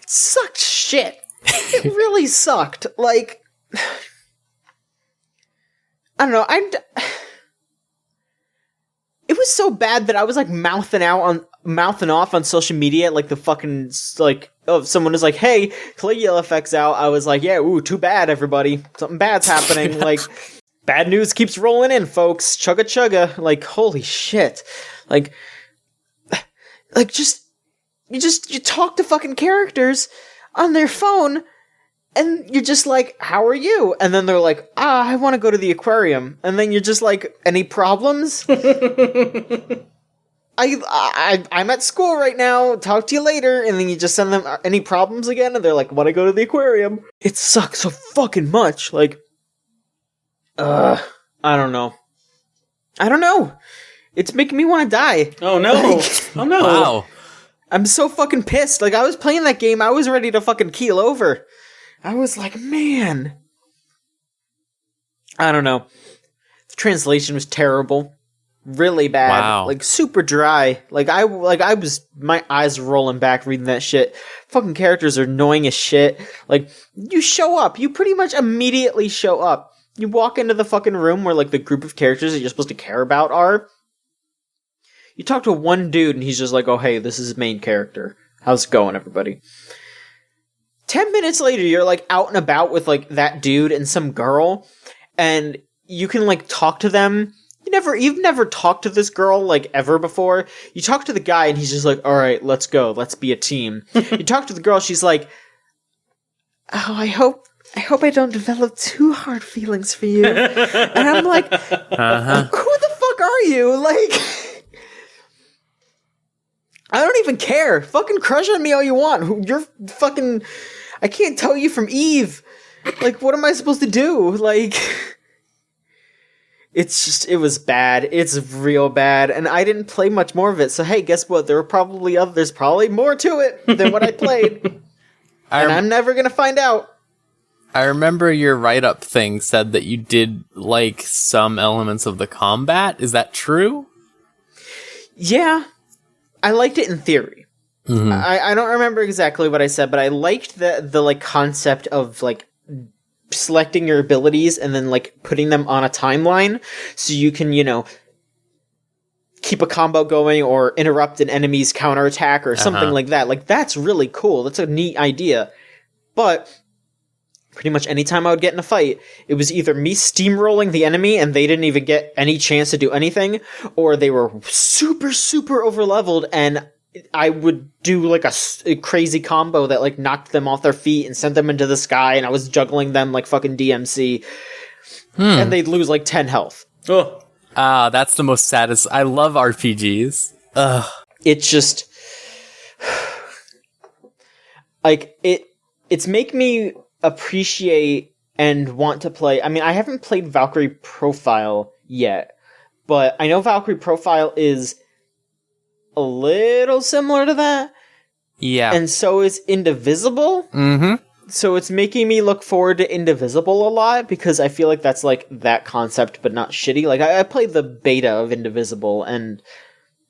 sucked shit. It really sucked. Like, I don't know. It was so bad that I was like mouthing off on social media, like the fucking like, oh, if someone was like, "Hey, Caligula effects out," I was like, "Yeah, ooh, too bad, everybody. Something bad's happening." Like, bad news keeps rolling in, folks. Chugga chugga. Like, holy shit. Like you talk to fucking characters on their phone. And you're just like, how are you? And then they're like, I want to go to the aquarium. And then you're just like, any problems? I'm at school right now. Talk to you later. And then you just send them, any problems again? And they're like, want to go to the aquarium? It sucks so fucking much. Like, I don't know. It's making me want to die. Oh no. Oh no. Wow. I'm so fucking pissed. Like, I was playing that game. I was ready to fucking keel over. I was like, man. I don't know. The translation was terrible. Really bad. Wow. Like, super dry. My eyes were rolling back reading that shit. Fucking characters are annoying as shit. Like, you show up. You pretty much immediately show up. You walk into the fucking room where, like, the group of characters that you're supposed to care about are. You talk to one dude and he's just like, oh, hey, this is his main character. How's it going, everybody? 10 minutes later, you're, like, out and about with, like, that dude and some girl, and you can, like, talk to them. You've never talked to this girl, like, ever before. You talk to the guy, and he's just like, all right, let's go. Let's be a team. You talk to the girl, she's like, oh, I hope I don't develop too hard feelings for you. And I'm like, who the fuck are you? Like, I don't even care. Fucking crush on me all you want. You're fucking... I can't tell you from Eve. Like, what am I supposed to do? Like... It was bad. It's real bad. And I didn't play much more of it. So, hey, guess what? There's probably more to it than what I played. And I'm never gonna find out. I remember your write-up thing said that you did like some elements of the combat. Is that true? Yeah. I liked it in theory. Mm-hmm. I don't remember exactly what I said, but I liked the like concept of like selecting your abilities and then like putting them on a timeline so you can, keep a combo going or interrupt an enemy's counterattack or something like that. Like, that's really cool. That's a neat idea. But pretty much any time I would get in a fight, it was either me steamrolling the enemy and they didn't even get any chance to do anything, or they were super, super overleveled and I would do like a crazy combo that like knocked them off their feet and sent them into the sky, and I was juggling them like fucking DMC. And they'd lose like 10 health. Oh. That's the most saddest. I love RPGs. Ugh. It's just like it's make me appreciate and want to play. I mean, I haven't played Valkyrie Profile yet, but I know Valkyrie Profile is a little similar to that. Yeah. And so is Indivisible. Mm-hmm. So it's making me look forward to Indivisible a lot because I feel like that's like that concept, but not shitty. Like I played the beta of Indivisible and,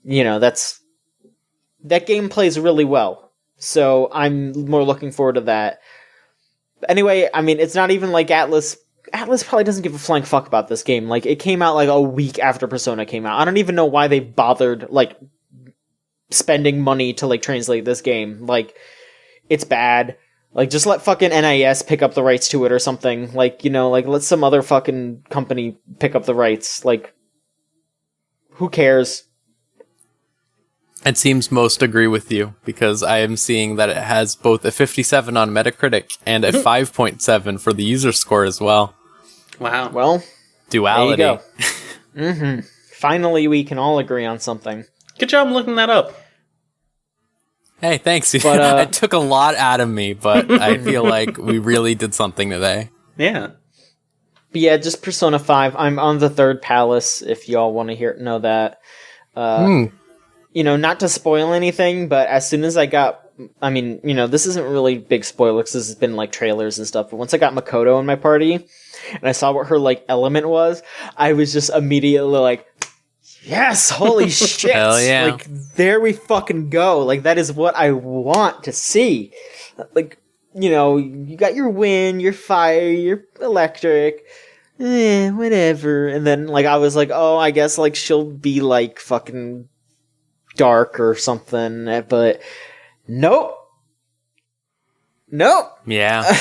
that game plays really well. So I'm more looking forward to that. But anyway, I mean, it's not even like Atlas. Atlas probably doesn't give a flying fuck about this game. Like, it came out like a week after Persona came out. I don't even know why they bothered, like, spending money to like translate this game. Like, it's bad. Like, just let fucking NIS pick up the rights to it or something. Like, like let some other fucking company pick up the rights. Like, who cares? It seems most agree with you because I am seeing that it has both a 57 on Metacritic and a 5.7 for the user score as well. Wow. Well, duality. There you go. Finally, we can all agree on something. Good job looking that up. Hey, thanks. But, it took a lot out of me, but I feel like we really did something today. Yeah. But yeah, just Persona 5. I'm on the third palace, if y'all want to know that. Not to spoil anything, but as soon as I got... I mean, this isn't really big spoilers, this has been, like, trailers and stuff, but once I got Makoto in my party, and I saw what her, like, element was, I was just immediately like... Yes, holy shit. Hell yeah. Like, there we fucking go. Like, that is what I want to see. Like, you got your wind, your fire, your electric. whatever. And then, like, I was like, oh, I guess, like, she'll be, like, fucking dark or something. But nope. Yeah.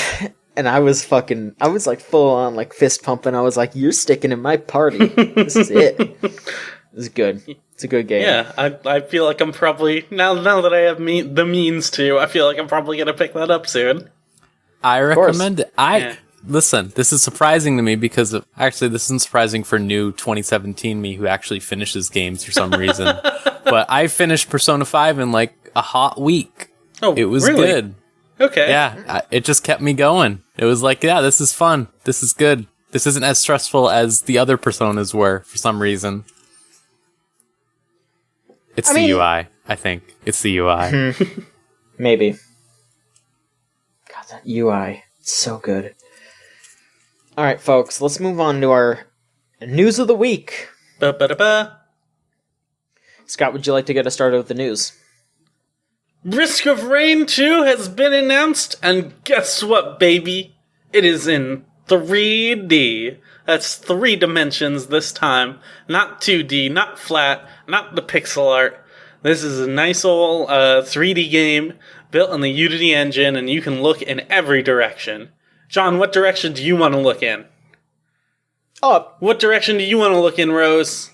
And I was like, full on, like, fist pumping. I was like, you're sticking in my party. This is it. This is good. It's a good game. Yeah, I feel like I'm probably, now that I have the means to, I feel like I'm probably going to pick that up soon. I recommend it. Listen, this is surprising to me because actually this isn't surprising for new 2017 me who actually finishes games for some reason. But I finished Persona 5 in like a hot week. Oh, it was really? good. Okay. Yeah, it just kept me going. It was like, yeah, this is fun. This is good. This isn't as stressful as the other Personas were for some reason. It's the UI, I think. It's the UI. Maybe. God, that UI. It's so good. Alright, folks, let's move on to our news of the week. Ba-ba-da-ba. Scott, would you like to get us started with the news? Risk of Rain 2 has been announced, and guess what, baby? It is in 3D. That's 3 dimensions this time. Not 2D, not flat, not the pixel art. This is a nice old 3D game built on the Unity engine, and you can look in every direction. John, what direction do you want to look in? Up. What direction do you want to look in, Rose?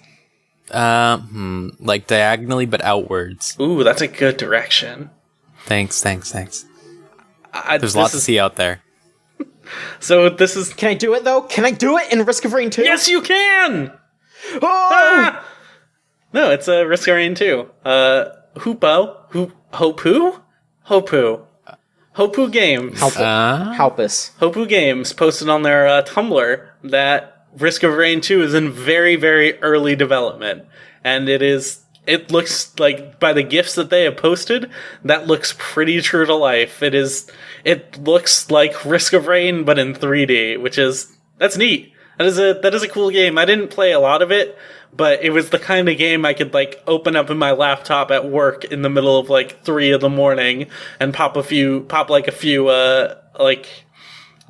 Like diagonally but outwards. Ooh, that's a good direction. Thanks. There's a lot lot to see out there. So this is... Can I do it, though? Can I do it in Risk of Rain 2? Yes, you can! Oh! Ah! No, it's a Risk of Rain 2. Hopu Games. Halpus. Hopu Games posted on their Tumblr that Risk of Rain 2 is in very, very early development. And it looks like, by the GIFs that they have posted, that looks pretty true to life. It looks like Risk of Rain, but in 3D, that's neat. That is a cool game. I didn't play a lot of it, but it was the kind of game I could, like, open up in my laptop at work in the middle of, like, 3 a.m. and pop a few,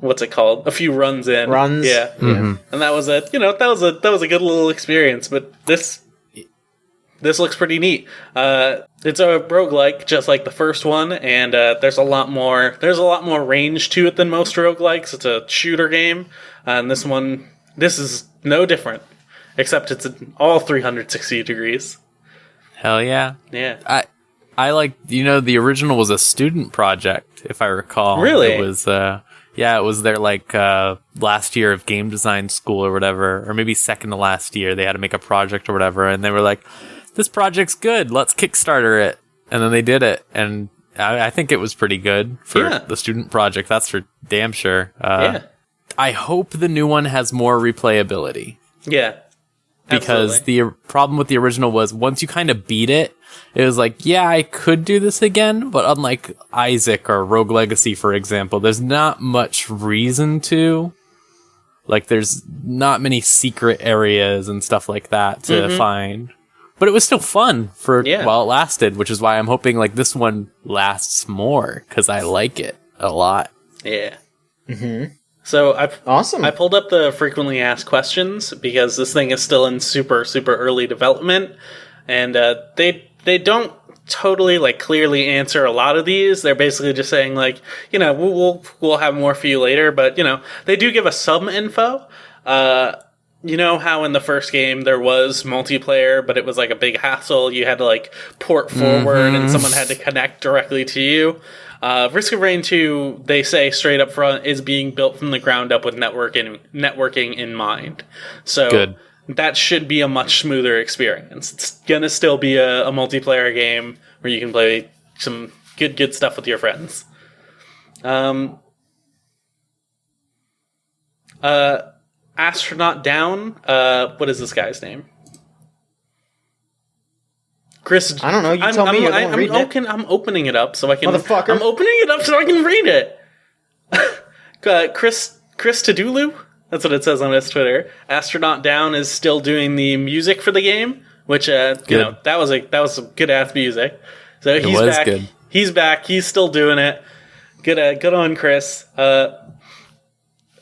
what's it called? A few runs in. Runs? Yeah. Mm-hmm. And that was that was a good little experience, but this looks pretty neat. It's a roguelike, just like the first one, and there's a lot more range to it than most roguelikes. It's a shooter game, and this is no different, except it's all 360 degrees. Hell yeah. Yeah. I like, the original was a student project, if I recall. Really? It was, it was their, like, last year of game design school or whatever, or maybe second to last year. They had to make a project or whatever, and they were like, this project's good, let's Kickstarter it. And then they did it, and I think it was pretty good for the student project, that's for damn sure. I hope the new one has more replayability. Yeah. Because the problem with the original was, once you kind of beat it, it was like, yeah, I could do this again, but unlike Isaac or Rogue Legacy, for example, there's not much reason to. Like, there's not many secret areas and stuff like that to find. But it was still fun while it lasted, which is why I'm hoping, like, this one lasts more, because I like it a lot. Yeah. Mm-hmm. So I pulled up the frequently asked questions, because this thing is still in super, super early development, and they don't totally, like, clearly answer a lot of these. They're basically just saying, like, we'll have more for you later, but, they do give us some info. You know how in the first game there was multiplayer, but it was like a big hassle. You had to, like, port forward and someone had to connect directly to you. Risk of Rain 2, they say straight up front, is being built from the ground up with networking in mind. So that should be a much smoother experience. It's going to still be a multiplayer game where you can play some good stuff with your friends. Astronaut Down. What is this guy's name? Chris. I don't know. You tell me. I'm opening it up so I can. Motherfucker. I'm opening it up so I can read it. Chris Tadulu. That's what it says on his Twitter. Astronaut Down is still doing the music for the game, which that was some good ass music. So he's back. Good. He's back. He's still doing it. Good on Chris.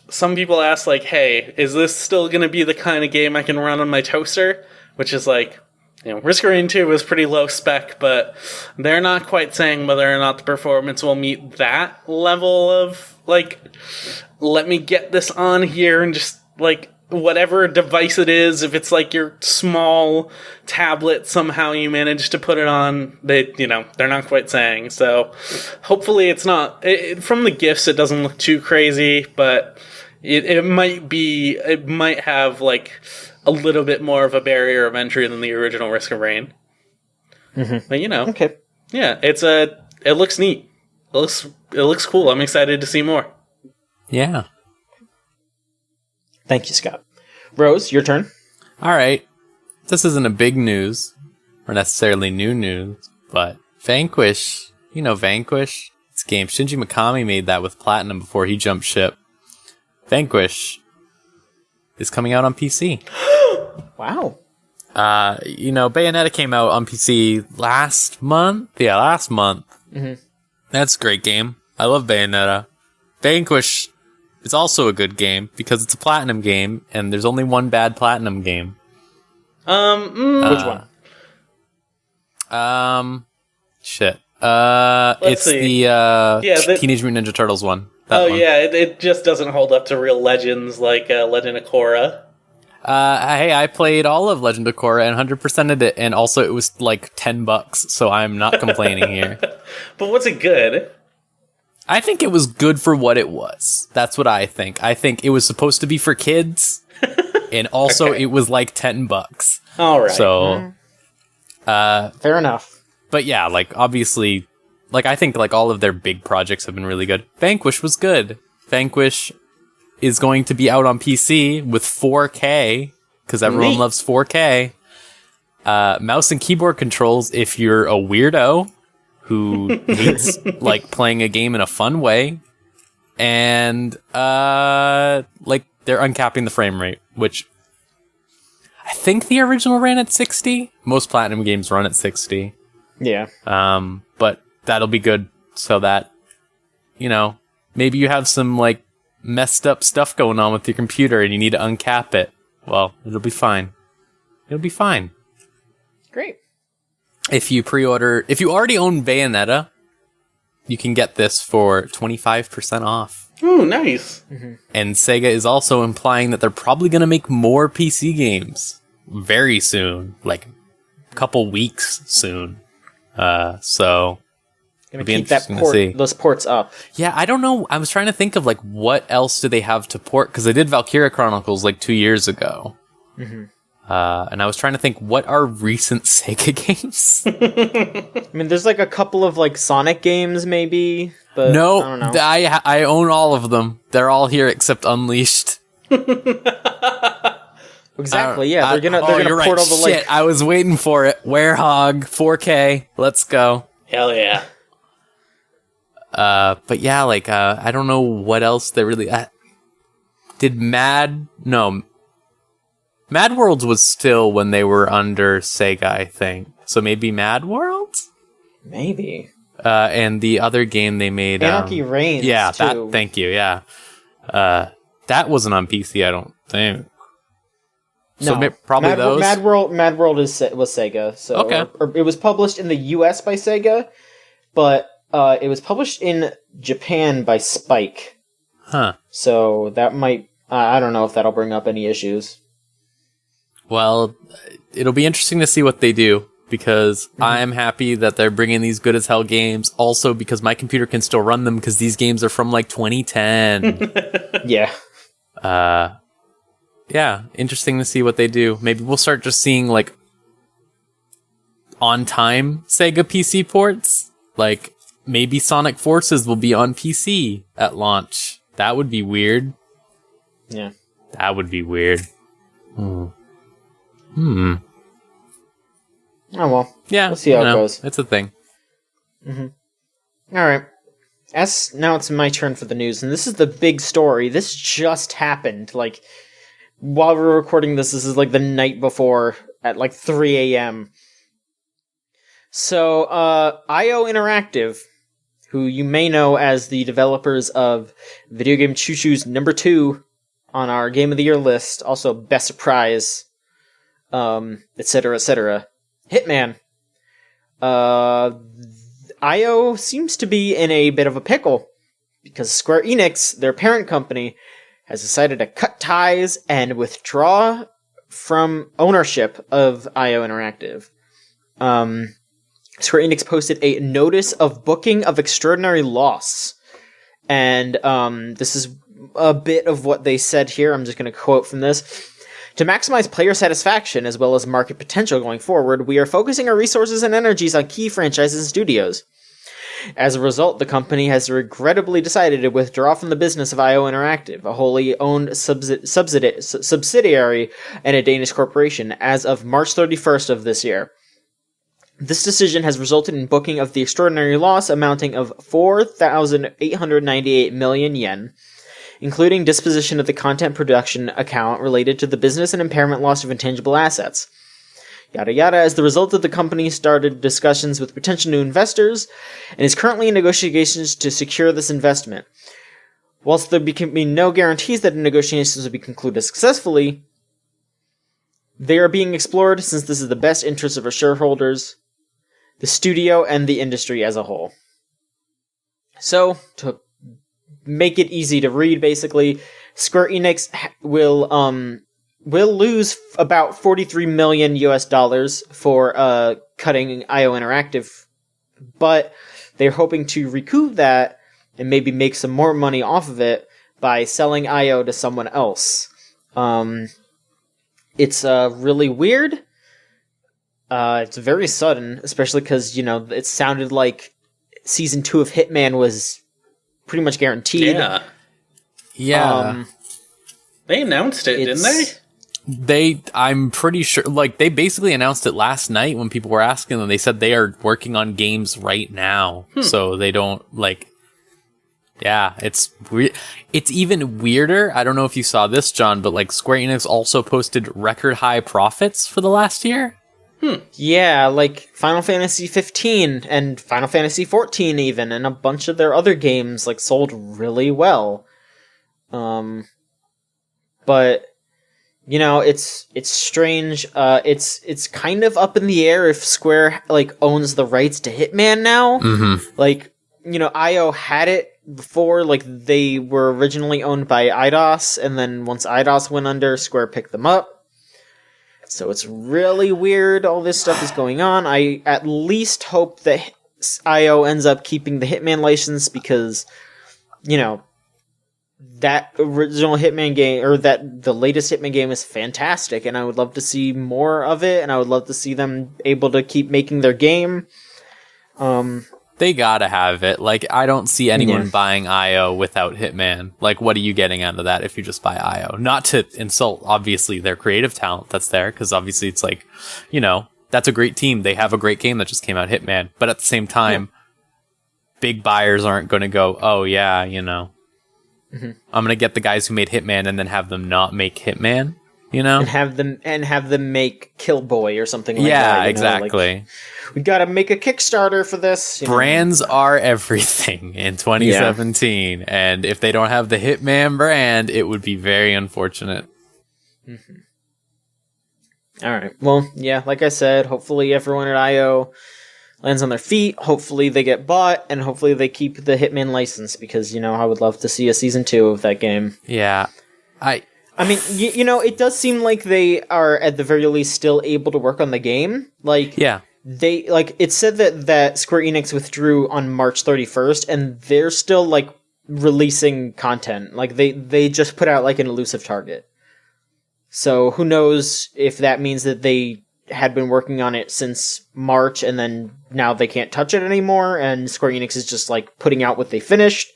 some people ask, like, hey, is this still going to be the kind of game I can run on my toaster? Which is like, Risk of Rain 2 was pretty low spec, but they're not quite saying whether or not the performance will meet that level of, like, let me get this on here and just, like, whatever device it is, if it's like your small tablet, somehow you manage to put it on, they're not quite saying. So hopefully it's not, from the GIFs, it doesn't look too crazy, but it might have like a little bit more of a barrier of entry than the original Risk of Rain. Mm-hmm. But okay. Yeah, it looks neat. It looks cool. I'm excited to see more. Yeah. Thank you, Scott. Rose, your turn. All right. This isn't a big news, or necessarily new news, but Vanquish. You know Vanquish? It's a game. Shinji Mikami made that with Platinum before he jumped ship. Vanquish is coming out on PC. Wow. Bayonetta came out on PC last month. Yeah, last month. Mm-hmm. That's a great game. I love Bayonetta. Vanquish is also a good game because it's a Platinum game, and there's only one bad Platinum game. Which one? Shit. Let's see. The Teenage Mutant Ninja Turtles one. That one. Yeah, it just doesn't hold up to real legends like Legend of Korra. Hey, I played all of Legend of Korra and 100%ed it, and also it was like $10, so I'm not complaining here. But was it good? I think it was good for what it was. That's what I think. I think it was supposed to be for kids, and also it was like $10. All right. So, fair enough. But yeah, like obviously, like I think like all of their big projects have been really good. Vanquish was good. Vanquish is going to be out on PC with 4K because everyone loves 4K. Mouse and keyboard controls if you're a weirdo who hates like playing a game in a fun way, and like they're uncapping the frame rate, which I think the original ran at 60. Most Platinum games run at 60. Yeah. But that'll be good so that maybe you have some like messed up stuff going on with your computer and you need to uncap it. Well, it'll be fine. It'll be fine. Great. If you already own Bayonetta, you can get this for 25% off. Ooh, nice. Mm-hmm. And Sega is also implying that they're probably going to make more PC games very soon, like a couple weeks soon. So gonna keep those ports up. Yeah, I don't know. I was trying to think of like what else do they have to port, because they did Valkyria Chronicles like 2 years ago. Mm-hmm. And I was trying to think, what are recent Sega games? I mean, there's like a couple of like Sonic games, maybe. But no, I don't know. I own all of them. They're all here except Unleashed. Exactly. Yeah, they're gonna port all the like. Shit, I was waiting for it. Werehog 4K. Let's go. Hell yeah. But yeah, like I don't know what else they really did. Mad Worlds was still when they were under Sega, I think. So maybe Mad Worlds? Maybe. And the other game they made, Anarchy Reigns. Yeah, too. Thank you. Yeah, that wasn't on PC, I don't think. So no, probably those. Mad World was Sega. So okay. Or it was published in the US by Sega, but it was published in Japan by Spike. Huh. So that might I don't know if that'll bring up any issues. Well, it'll be interesting to see what they do, because I'm happy that they're bringing these good as hell games. Also, because my computer can still run them, because these games are from like 2010. Yeah. Yeah, interesting to see what they do. Maybe we'll start just seeing like on time Sega PC ports. Like maybe Sonic Forces will be on PC at launch. That would be weird. Yeah. That would be weird. Oh well. Yeah. We'll see how it goes. It's a thing. Mm-hmm. All right. Now it's my turn for the news, and this is the big story. This just happened. Like, while we're recording this is like the night before at like 3 a.m. So, IO Interactive who you may know as the developers of video game Choo Choo's number 2 on our Game of the Year list, also Best Surprise, etc., etc. Hitman. IO seems to be in a bit of a pickle, because Square Enix, their parent company, has decided to cut ties and withdraw from ownership of IO Interactive. Square Enix posted a notice of booking of extraordinary loss. And this is a bit of what they said here. I'm just going to quote from this. To maximize player satisfaction as well as market potential going forward, we are focusing our resources and energies on key franchises and studios. As a result, the company has regrettably decided to withdraw from the business of IO Interactive, a wholly owned subsidiary and a Danish corporation, as of March 31st of this year. This decision has resulted in booking of the extraordinary loss amounting of 4,898 million yen, including disposition of the content production account related to the business and impairment loss of intangible assets. Yada yada. As the result of the company started discussions with potential new investors and is currently in negotiations to secure this investment. Whilst there can be no guarantees that the negotiations will be concluded successfully, they are being explored since this is the best interest of our shareholders, the studio, and the industry as a whole. So, to make it easy to read, basically, Square Enix will lose about $43 million for cutting IO Interactive, but they're hoping to recoup that and maybe make some more money off of it by selling IO to someone else. It's really weird. It's very sudden, especially because, it sounded like Season 2 of Hitman was pretty much guaranteed. Yeah. They announced it, didn't they? I'm pretty sure, they basically announced it last night when people were asking them. They said they are working on games right now. So they don't, it's weird. It's even weirder. I don't know if you saw this, John, but, Square Enix also posted record high profits for the last year. Yeah, Final Fantasy 15 and Final Fantasy 14 even, and a bunch of their other games, sold really well. But... it's strange. It's kind of up in the air if Square, owns the rights to Hitman now. Mm-hmm. IO had it before, they were originally owned by IDOS, and then once IDOS went under, Square picked them up. So it's really weird all this stuff is going on. I at least hope that IO ends up keeping the Hitman license because, that original Hitman game, or the latest Hitman game is fantastic, and I would love to see more of it, and I would love to see them able to keep making their game. They gotta have it. I don't see anyone buying IO without Hitman. What are you getting out of that if you just buy IO? Not to insult, obviously, their creative talent that's there, because obviously it's that's a great team. They have a great game that just came out, Hitman. But at the same time, big buyers aren't going to go, oh yeah, I'm going to get the guys who made Hitman and then have them not make Hitman, And have them make Killboy or something like that. Yeah, exactly. We got to make a Kickstarter for this. Brands are everything in 2017, and if they don't have the Hitman brand, it would be very unfortunate. All right. Well, yeah, like I said, hopefully everyone at IO lands on their feet. Hopefully they get bought, and hopefully they keep the Hitman license, because, I would love to see a Season 2 of that game. Yeah. I mean, it does seem like they are, at the very least, still able to work on the game. They, it said that Square Enix withdrew on March 31st, and they're still, releasing content. They just put out, an elusive target. So, who knows if that means that they had been working on it since March, and then now they can't touch it anymore, and Square Enix is just, putting out what they finished.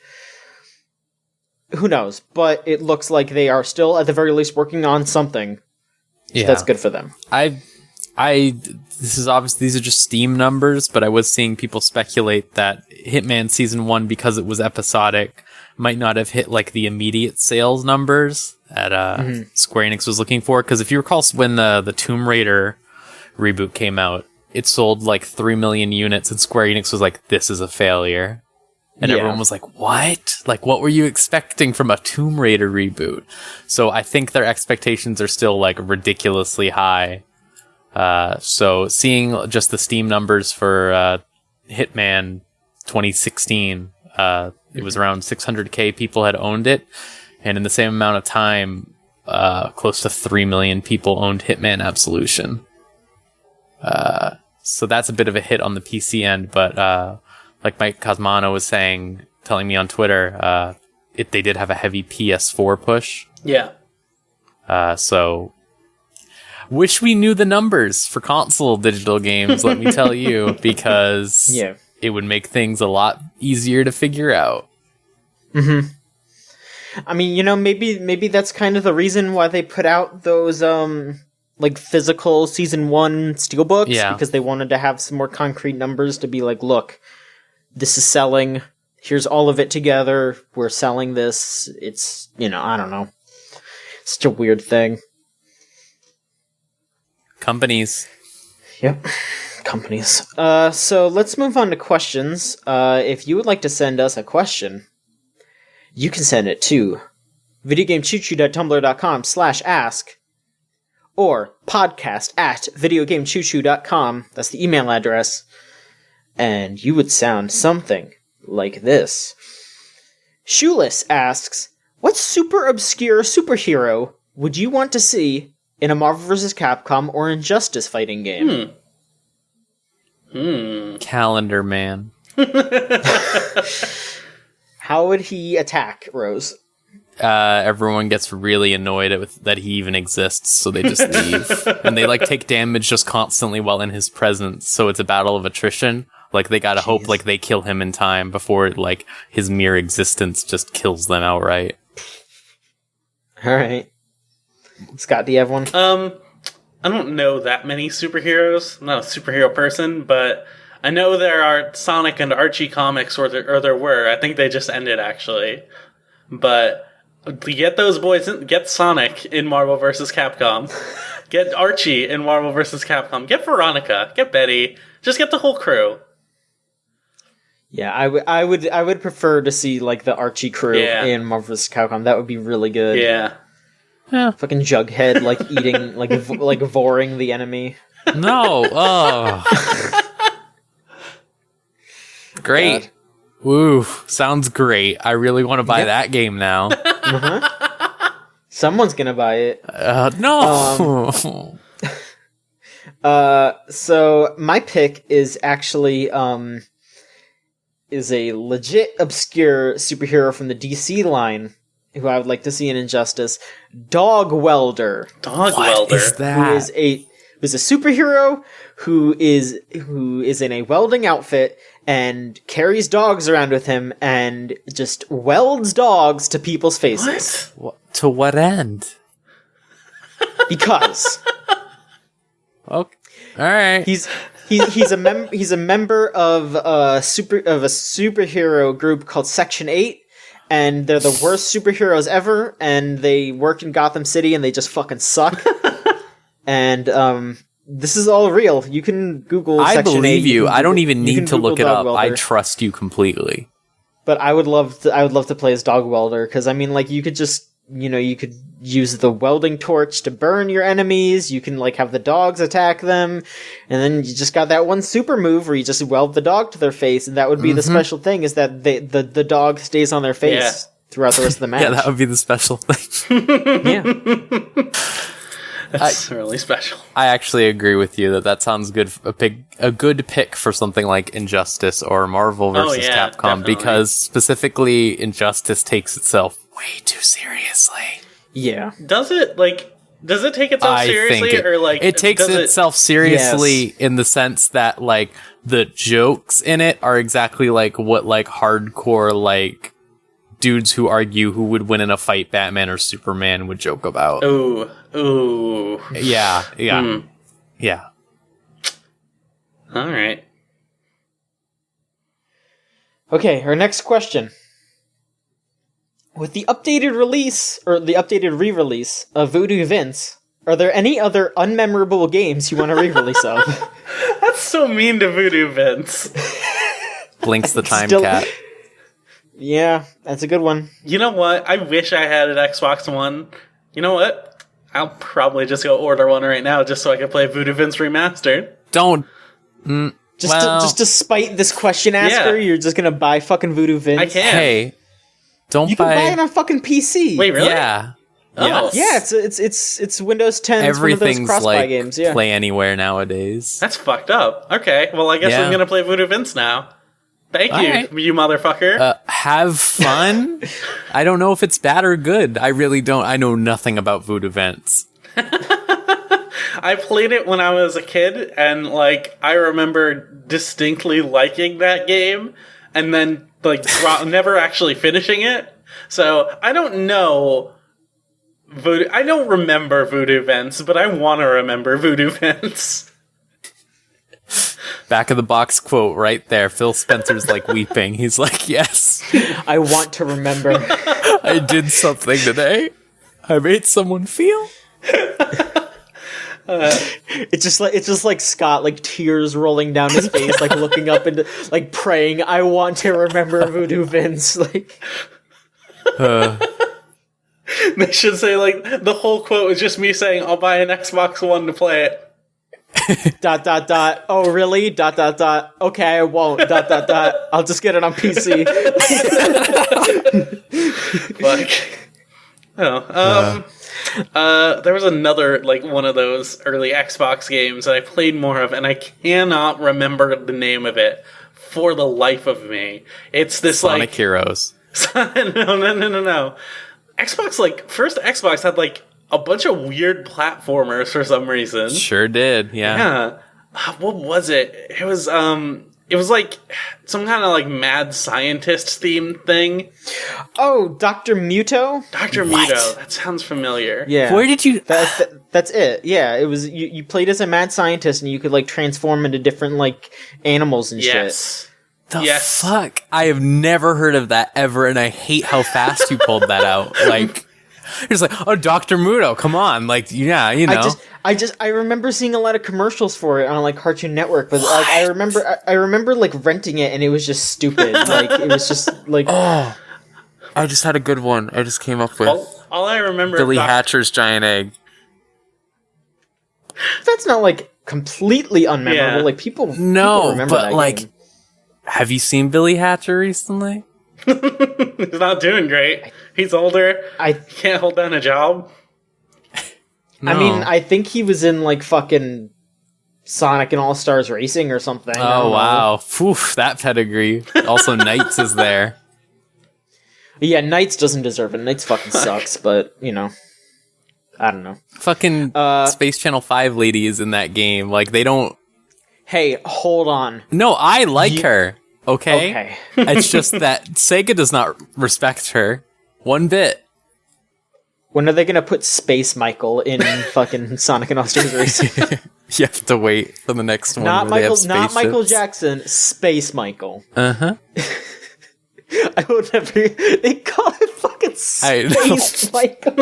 Who knows? But it looks like they are still, at the very least, working on something. Yeah. That's good for them. This is obviously, these are just Steam numbers, but I was seeing people speculate that Hitman Season 1, because it was episodic, might not have hit, the immediate sales numbers that Square Enix was looking for. Because if you recall, when the Tomb Raider reboot came out, it sold 3 million units, and Square Enix was this is a failure. And everyone was like, what? Like, what were you expecting from a Tomb Raider reboot? So I think their expectations are still, like, ridiculously high. So seeing just the Steam numbers for Hitman 2016, it was around 600K people had owned it. And in the same amount of time, close to 3 million people owned Hitman Absolution. So that's a bit of a hit on the PC end, but like Mike Cosmano was telling me on Twitter, they did have a heavy PS4 push. Yeah. So wish we knew the numbers for console digital games, let me tell you, because it would make things a lot easier to figure out. Mm-hmm. I mean, you know, maybe that's kind of the reason why they put out those like physical Season 1 steelbooks, because they wanted to have some more concrete numbers to be like, look, this is selling, here's all of it together, we're selling this. It's, you know, I don't know. It's such a weird thing. Companies. Yep. Companies. So let's move on to questions. If you would like to send us a question, you can send it to videogamechoochoo.tumblr.com/ask or podcast@videogamechoochoo.com. That's the email address. And you would sound something like this. Shoeless asks, what super obscure superhero would you want to see in a Marvel vs. Capcom or Injustice fighting game? Calendar Man. How would he attack, Rose? Everyone gets really annoyed that he even exists, so they just leave. And they like take damage just constantly while in his presence, so it's a battle of attrition. Like they gotta hope like they kill him in time before like his mere existence just kills them outright. Alright. Scott, do you have one? I don't know that many superheroes. I'm not a superhero person, but I know there are Sonic and Archie comics, or there were. I think they just ended, actually. But get those boys get Sonic in Marvel vs. Capcom. Get Archie in Marvel vs. Capcom. Get Veronica. Get Betty. Just get the whole crew. Yeah, I would prefer to see like the Archie crew in Marvel vs. Capcom. That would be really good. Yeah. Fucking Jughead like eating like voring the enemy. No. Oh. Great. God. Woo. Sounds great. I really want to buy that game now. Someone's gonna buy it. No. So my pick is actually is a legit obscure superhero from the DC line who I would like to see in Injustice. Dog Welder. Dog What Welder. is that? Who is a superhero who is in a welding outfit and carries dogs around with him and just welds dogs to people's faces. What? To what end? Because Okay. All right. he's a member of a superhero group called Section 8, and they're the worst superheroes ever, and they work in Gotham City and they just fucking suck. And this is all real. You can Google I Section 8. believe you. I don't even you need can to Google look it Dog up. Welder. I trust you completely. But I would love to play as Dog Welder, because I mean, like, you could just, you know, you could use the welding torch to burn your enemies. You can like have the dogs attack them, and then you just got that one super move where you just weld the dog to their face, and that would be the special thing, is that the dog stays on their face throughout the rest of the match. Yeah, that would be the special thing. Yeah. That's really special. I actually agree with you that sounds good. A good pick for something like Injustice or Marvel versus Capcom, definitely. because specifically Injustice takes itself way too seriously. Yeah. Does it take itself seriously, or like it takes does itself seriously in the sense that like the jokes in it are exactly like what like hardcore like dudes who argue who would win in a fight, Batman or Superman, would joke about. Ooh. Yeah. Hmm. Yeah. All right. Okay, our next question. With the updated release, or the updated re-release of Voodoo Vince, are there any other unmemorable games you want a re-release of? That's so mean to Voodoo Vince. Blinks the time Still- cat. Yeah, that's a good one. You know what? I wish I had an Xbox One. You know what? I'll probably just go order one right now just so I can play Voodoo Vince Remastered. Don't. Just to spite this question asker, you're just gonna buy fucking Voodoo Vince? I can. Hey, don't You can buy it on fucking PC. Wait, really? Yeah. Oh. Yeah, it's Windows 10. Everything's it's one of those cross-buy like games. Yeah. play anywhere nowadays. That's fucked up. Okay, well, I guess Yeah. I'm gonna play Voodoo Vince now. Thank you, right. you motherfucker. Have fun. I don't know if it's bad or good. I really don't. I know nothing about Voodoo Vince. I played it when I was a kid, and, like, I remember distinctly liking that game, and then, like, never actually finishing it. So, I don't know I don't remember Voodoo Vince, but I want to remember Voodoo Vince. Back of the box quote right there. Phil Spencer's like weeping. He's like, yes, I want to remember. I did something today. I made someone feel. It's just like Scott, like tears rolling down his face, like looking up and like praying. I want to remember Voodoo Vince. Like, They should say, like, the whole quote was just me saying, I'll buy an Xbox One to play it. ... Oh, really? ... Okay, I won't. ... I'll just get it on PC. There was another, like, one of those early Xbox games that I played more of, and I cannot remember the name of it for the life of me. It's this, Sonic Heroes. No. Xbox, like, first Xbox had, like, a bunch of weird platformers for some reason. Sure did, yeah. Yeah. What was it? It was like some kind of like mad scientist themed thing. Oh, Dr. Muto? Dr. Muto. That sounds familiar. Yeah. Where did you... That's it. Yeah, it was you played as a mad scientist and you could like transform into different like animals and shit. The fuck? I have never heard of that ever, and I hate how fast you pulled that out. Like, it's like, oh, Dr. Muto, come on. Like, yeah, you know. I remember seeing a lot of commercials for it on like Cartoon Network, but like I remember like renting it and it was just stupid. Like it was just like Oh, I just had a good one. I just came up with all I remember Billy Hatcher's Giant Egg. That's not like completely unmemorable. Yeah. Like people remember but that like, game. have you seen Billy Hatcher recently? He's not doing great. He's older. He can't hold down a job. No. I mean, I think he was in like fucking Sonic and All Stars Racing or something. Oh wow, Oof, that pedigree. Also, Knights is there. Yeah, Knights doesn't deserve it. Knights fucking sucks, but you know, I don't know. Fucking Space Channel 5 lady is in that game. Like they don't. Hey, hold on. No, I like her. Okay. It's just that Sega does not respect her one bit. When are they gonna put Space Michael in fucking Sonic and All Stars Racing? You have to wait for the next one. Not where Michael. they have Not Michael spaceships. Jackson. Space Michael. Uh-huh. I would never. They call it fucking Space Michael.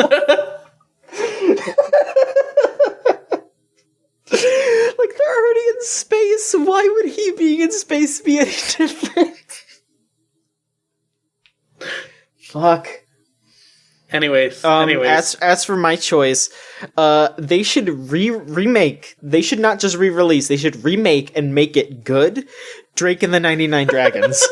Like they're already in space. Why would he being in space be any different? Fuck. Anyways. As for my choice, they should remake. They should not just re-release. They should remake and make it good. Drake and the 99 Dragons.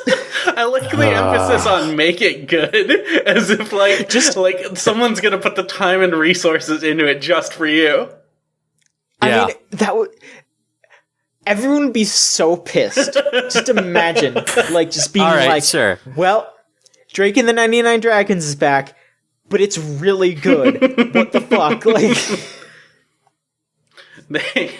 I like the emphasis on make it good, as if like like someone's gonna put the time and resources into it just for you. Yeah. I mean, that would. Everyone would be so pissed. Just imagine, like, just being like, sure. Well, Drake and the 99 Dragons is back, but it's really good. What the fuck? Like,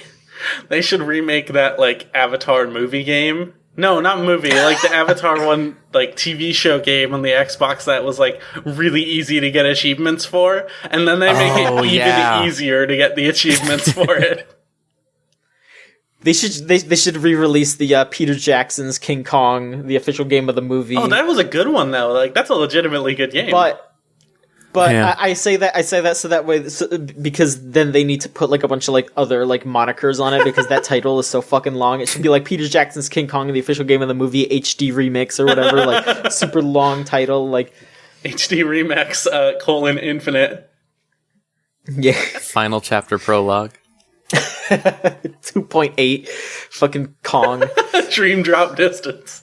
they should remake that like Avatar movie game. No, not movie. Like the Avatar one, like TV show game on the Xbox that was like really easy to get achievements for, and then they make it even easier to get the achievements for it. they should re-release the Peter Jackson's King Kong, the official game of the movie. Oh, that was a good one though. Like that's a legitimately good game. But But Yeah. I say that so that way, because then they need to put like a bunch of like other like monikers on it because that title is so fucking long. It should be like Peter Jackson's King Kong, the official game of the movie HD remix or whatever, like super long title, like HD Remix, :Infinite. yeah, Final chapter prologue. 2.8, fucking Kong, Dream Drop Distance.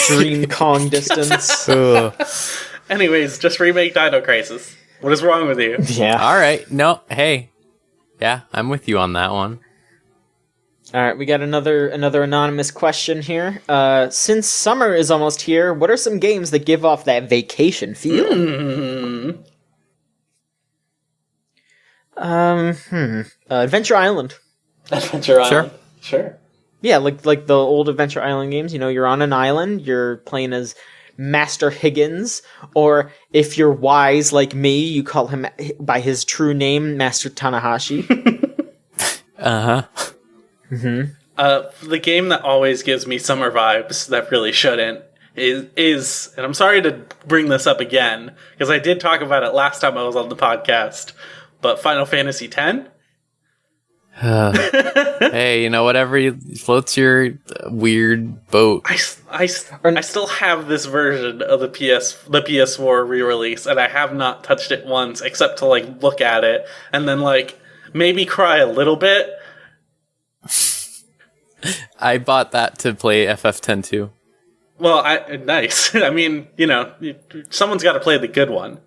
Dream Kong distance. Ugh. Anyways, just remake Dino Crisis. What is wrong with you? Yeah. All right. No, hey. Yeah, I'm with you on that one. All right, we got another anonymous question here. Since summer is almost here, what are some games that give off that vacation feel? Adventure Island. Adventure Island. Sure. Yeah, like the old Adventure Island games. You know, you're on an island, you're playing as Master Higgins, or if you're wise like me, you call him by his true name, Master Tanahashi. The game that always gives me summer vibes that really shouldn't is, and I'm sorry to bring this up again, because I did talk about it last time I was on the podcast, but Final Fantasy X. Hey, you know, whatever floats your weird boat. I still have this version of the PS4 re-release, and I have not touched it once, except to like look at it and then like maybe cry a little bit. I bought that to play FF10 too. Well, nice. I mean, you know, someone's got to play the good one.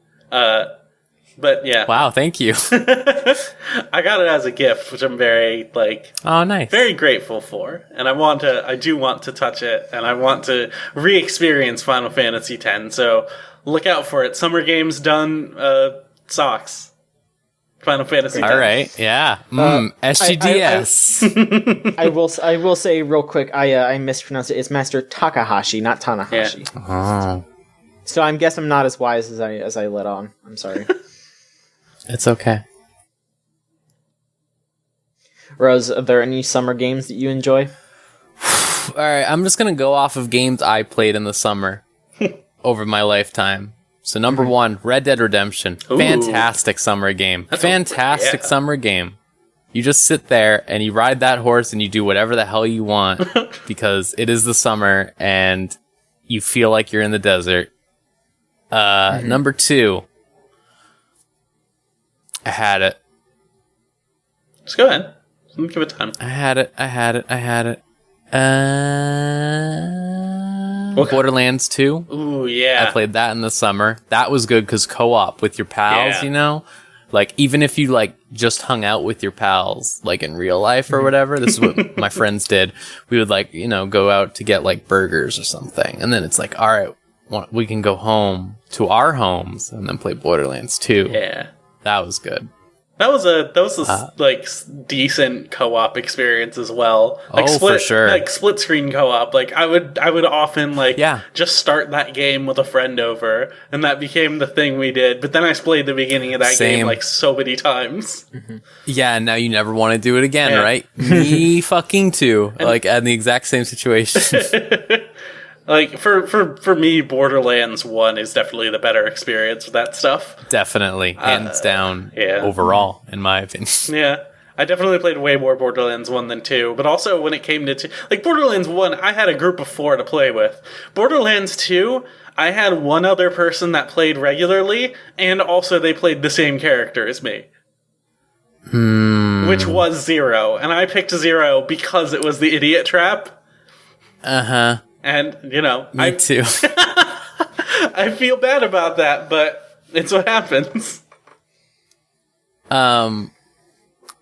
But yeah. Wow, thank you. I got it as a gift, which I'm very Oh, nice. very grateful for. And I do want to touch it, and I want to re-experience Final Fantasy X. So look out for it. Summer Games done socks. Final Fantasy X. All right, yeah. SGDS. I will say real quick, I mispronounced it. It's Master Takahashi, not Tanahashi. Yeah. Oh, So I guess I'm not as wise as I let on. I'm sorry. it's okay. Rose, are there any summer games that you enjoy? All right, I'm just going to go off of games I played in the summer over my lifetime. So number one, Red Dead Redemption. Ooh. Fantastic summer game. Fantastic summer game. You just sit there and you ride that horse and you do whatever the hell you want because it is the summer and you feel like you're in the desert. Number two, I had it. Just go ahead. Give it time. I had it. Borderlands 2. Ooh, yeah. I played that in the summer. That was good because co-op with your pals, Yeah. you know? Like, even if you, like, just hung out with your pals, like, in real life or whatever, this is what my friends did. We would, like, you know, go out to get, like, burgers or something. And then it's like, all right, we can go home to our homes and then play Borderlands 2. Yeah. That was good. That was a like decent co-op experience as well. Like for sure. Like split screen co-op. Like I would often just start that game with a friend over, and that became the thing we did. But then I played the beginning of that game like so many times. Yeah, and now you never want to do it again, Yeah. right? Me fucking too. Like, in the exact same situation. Like for me, Borderlands 1 is definitely the better experience with that stuff. Definitely. Hands down. yeah. Overall, in my opinion. Yeah. I definitely played way more Borderlands 1 than 2, but also when it came to 2, like Borderlands 1, I had a group of 4 to play with. Borderlands 2, I had one other person that played regularly, and also they played the same character as me. Which was Zero, and I picked Zero because it was the idiot trap. Uh-huh. And, you know, Me too. I feel bad about that, but it's what happens.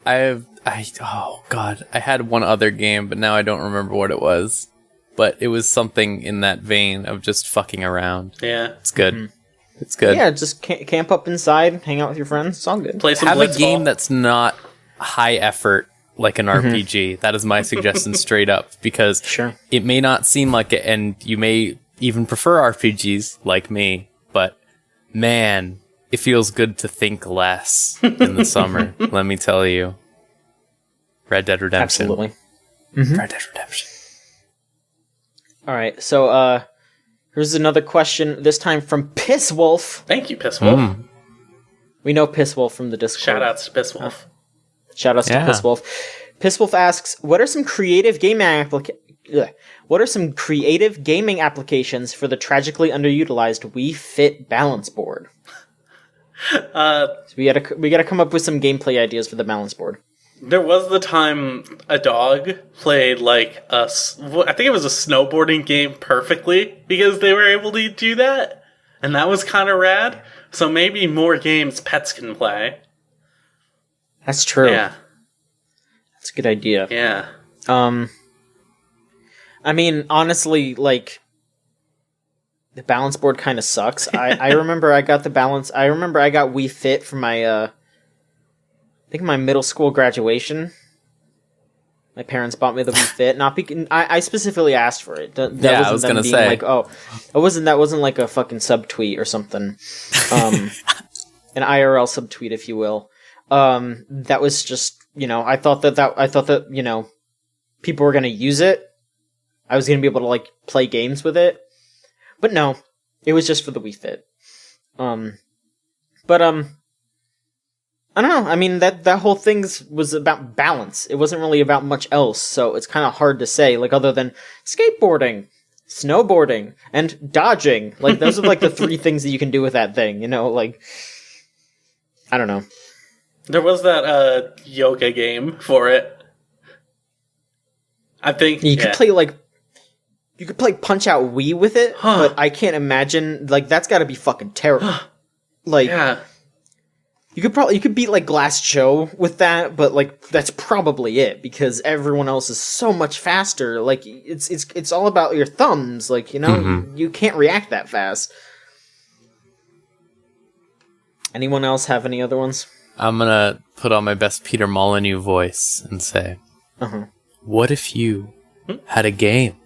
Oh god, I had one other game, but now I don't remember what it was. But it was something in that vein of just fucking around. Yeah. It's good. It's good. Yeah, just camp up inside, hang out with your friends. It's all good. Play some Have a Blitzball. game that's not high effort like an RPG. That is my suggestion straight up, because Sure. it may not seem like it, and you may even prefer RPGs like me, but man, it feels good to think less in the summer. Let me tell you. Red Dead Redemption. Absolutely. Red Dead Redemption. All right, so here's another question, this time from Piss Wolf. Thank you, Piss Wolf. We know Pisswolf from the Discord. Shoutouts to Pisswolf. Shoutouts to Pisswolf. Pisswolf asks, what are some creative gaming applications for the tragically underutilized Wii Fit balance board? So we gotta come up with some gameplay ideas for the balance board. There was the time a dog played like I think it was a snowboarding game perfectly because they were able to do that, and that was kind of rad. So maybe more games pets can play. That's true. Yeah, that's a good idea. Yeah. I mean, honestly, like, the balance board kind of sucks. I remember I got Wii Fit for my, I think my middle school graduation. My parents bought me the Wii Fit. I specifically asked for it. I was gonna say. Like, oh, that wasn't like a fucking subtweet or something. An IRL subtweet, if you will. That was just, I thought that, people were gonna use it. I was gonna be able to like play games with it, but no, it was just for the Wii Fit. I don't know. I mean, that whole thing was about balance. It wasn't really about much else, so it's kind of hard to say. Like, other than skateboarding, snowboarding, and dodging. Like, those are like the three things that you can do with that thing. Like, I don't know. There was that yoga game for it. I think you could play like. You could play Punch Out Wii with it, but I can't imagine, like, that's gotta be fucking terrible. Like, yeah. You could beat, like, Glass Joe with that, but, like, that's probably it, because everyone else is so much faster. Like, it's all about your thumbs, like, you can't react that fast. Anyone else have any other ones? I'm gonna put on my best Peter Molyneux voice and say, what if you had a game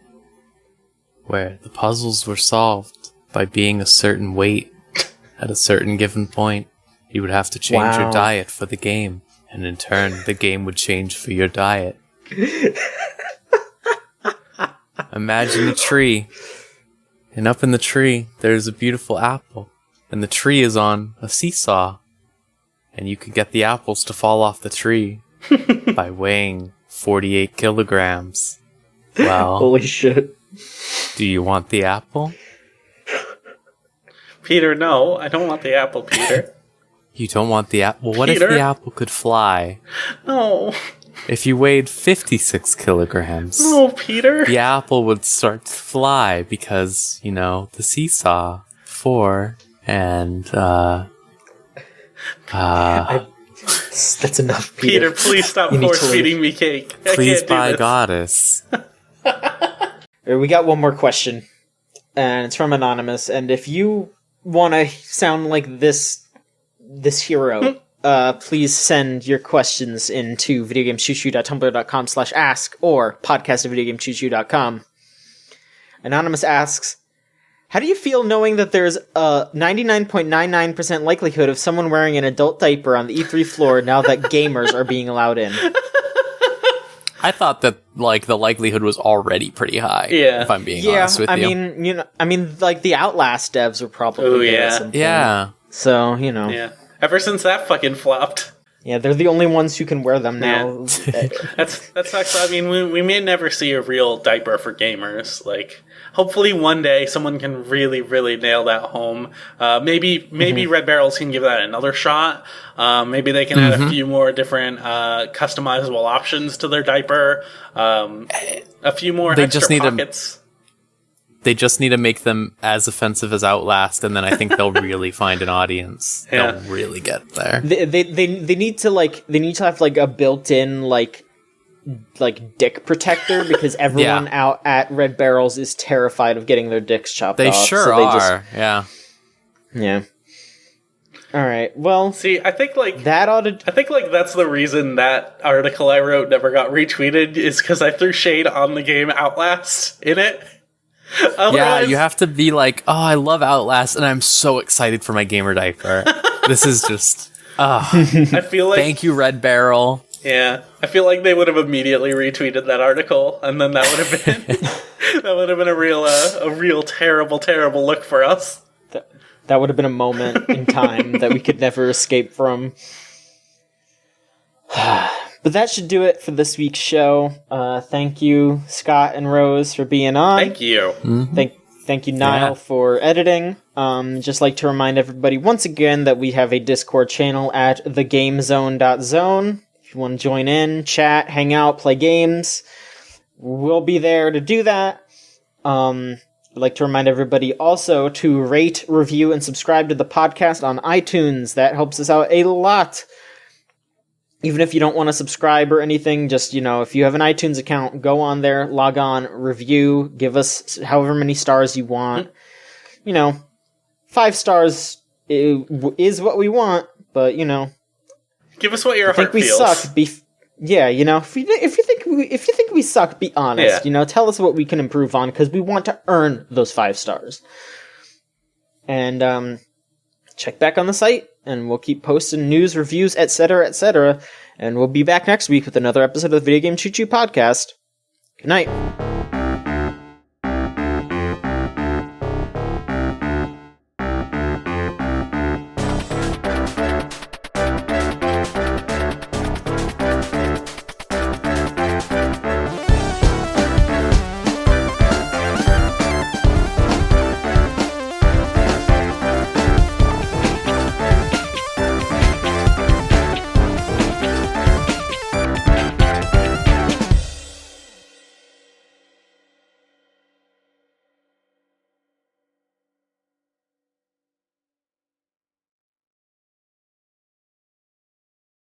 where the puzzles were solved by being a certain weight at a certain given point? You would have to change your diet for the game, and in turn, the game would change for your diet. Imagine a tree, and up in the tree, there's a beautiful apple, and the tree is on a seesaw, and you could get the apples to fall off the tree by weighing 48 kilograms. Well, holy shit. Do you want the apple? Peter, no, I don't want the apple, Peter. You don't want the apple? What if the apple could fly? No. If you weighed 56 kilograms. No, Peter. The apple would start to fly because, the seesaw. 4 and, that's enough, Peter. Peter, please stop force-feeding me cake. Please, by goddess. We got one more question, and it's from Anonymous, and if you want to sound like this hero, please send your questions into videogamechoochoo.tumblr.com/ask or podcast@videogamechoochoo.com. Anonymous asks, how do you feel knowing that there's a 99.99% likelihood of someone wearing an adult diaper on the E3 floor now that gamers are being allowed in? I thought that, like, the likelihood was already pretty high. Yeah. If I'm being honest with you. I mean, like, the Outlast devs were probably yeah. at some point. Yeah. So, Yeah. Ever since that fucking flopped. Yeah, they're the only ones who can wear them now. Yeah. That sucks. I mean, we may never see a real diaper for gamers. Like, hopefully one day someone can really, really nail that home. Maybe Red Barrels can give that another shot. Maybe they can add a few more different customizable options to their diaper. A few more extra pockets. They just need to make them as offensive as Outlast, and then I think they'll really find an audience. Yeah. They'll really get there. They need to have like a built-in like dick protector because everyone out at Red Barrels is terrified of getting their dicks chopped off. They sure are. Yeah. All right. Well, see, I think that's the reason that article I wrote never got retweeted is because I threw shade on the game Outlast in it. Yeah, you have to be like, oh, I love Outlast, and I'm so excited for my gamer diaper. This is just, I feel like thank you, Red Barrel. Yeah, I feel like they would have immediately retweeted that article, and then that would have been a real terrible look for us. That would have been a moment in time that we could never escape from. But that should do it for this week's show. Thank you, Scott and Rose, for being on. Thank you. Thank you, Niall, for editing. Just like to remind everybody once again that we have a Discord channel at thegamezone.zone. If you want to join in, chat, hang out, play games, we'll be there to do that. I'd like to remind everybody also to rate, review, and subscribe to the podcast on iTunes. That helps us out a lot. Even if you don't want to subscribe or anything, just, if you have an iTunes account, go on there, log on, review, give us however many stars you want. 5 stars is what we want, but, give us what your heart we feels. Suck, if you think we suck, be honest. Tell us what we can improve on, because we want to earn those 5 stars. And check back on the site, and we'll keep posting news, reviews, etc., etc. And we'll be back next week with another episode of the Video Game Choo Choo Podcast. Good night.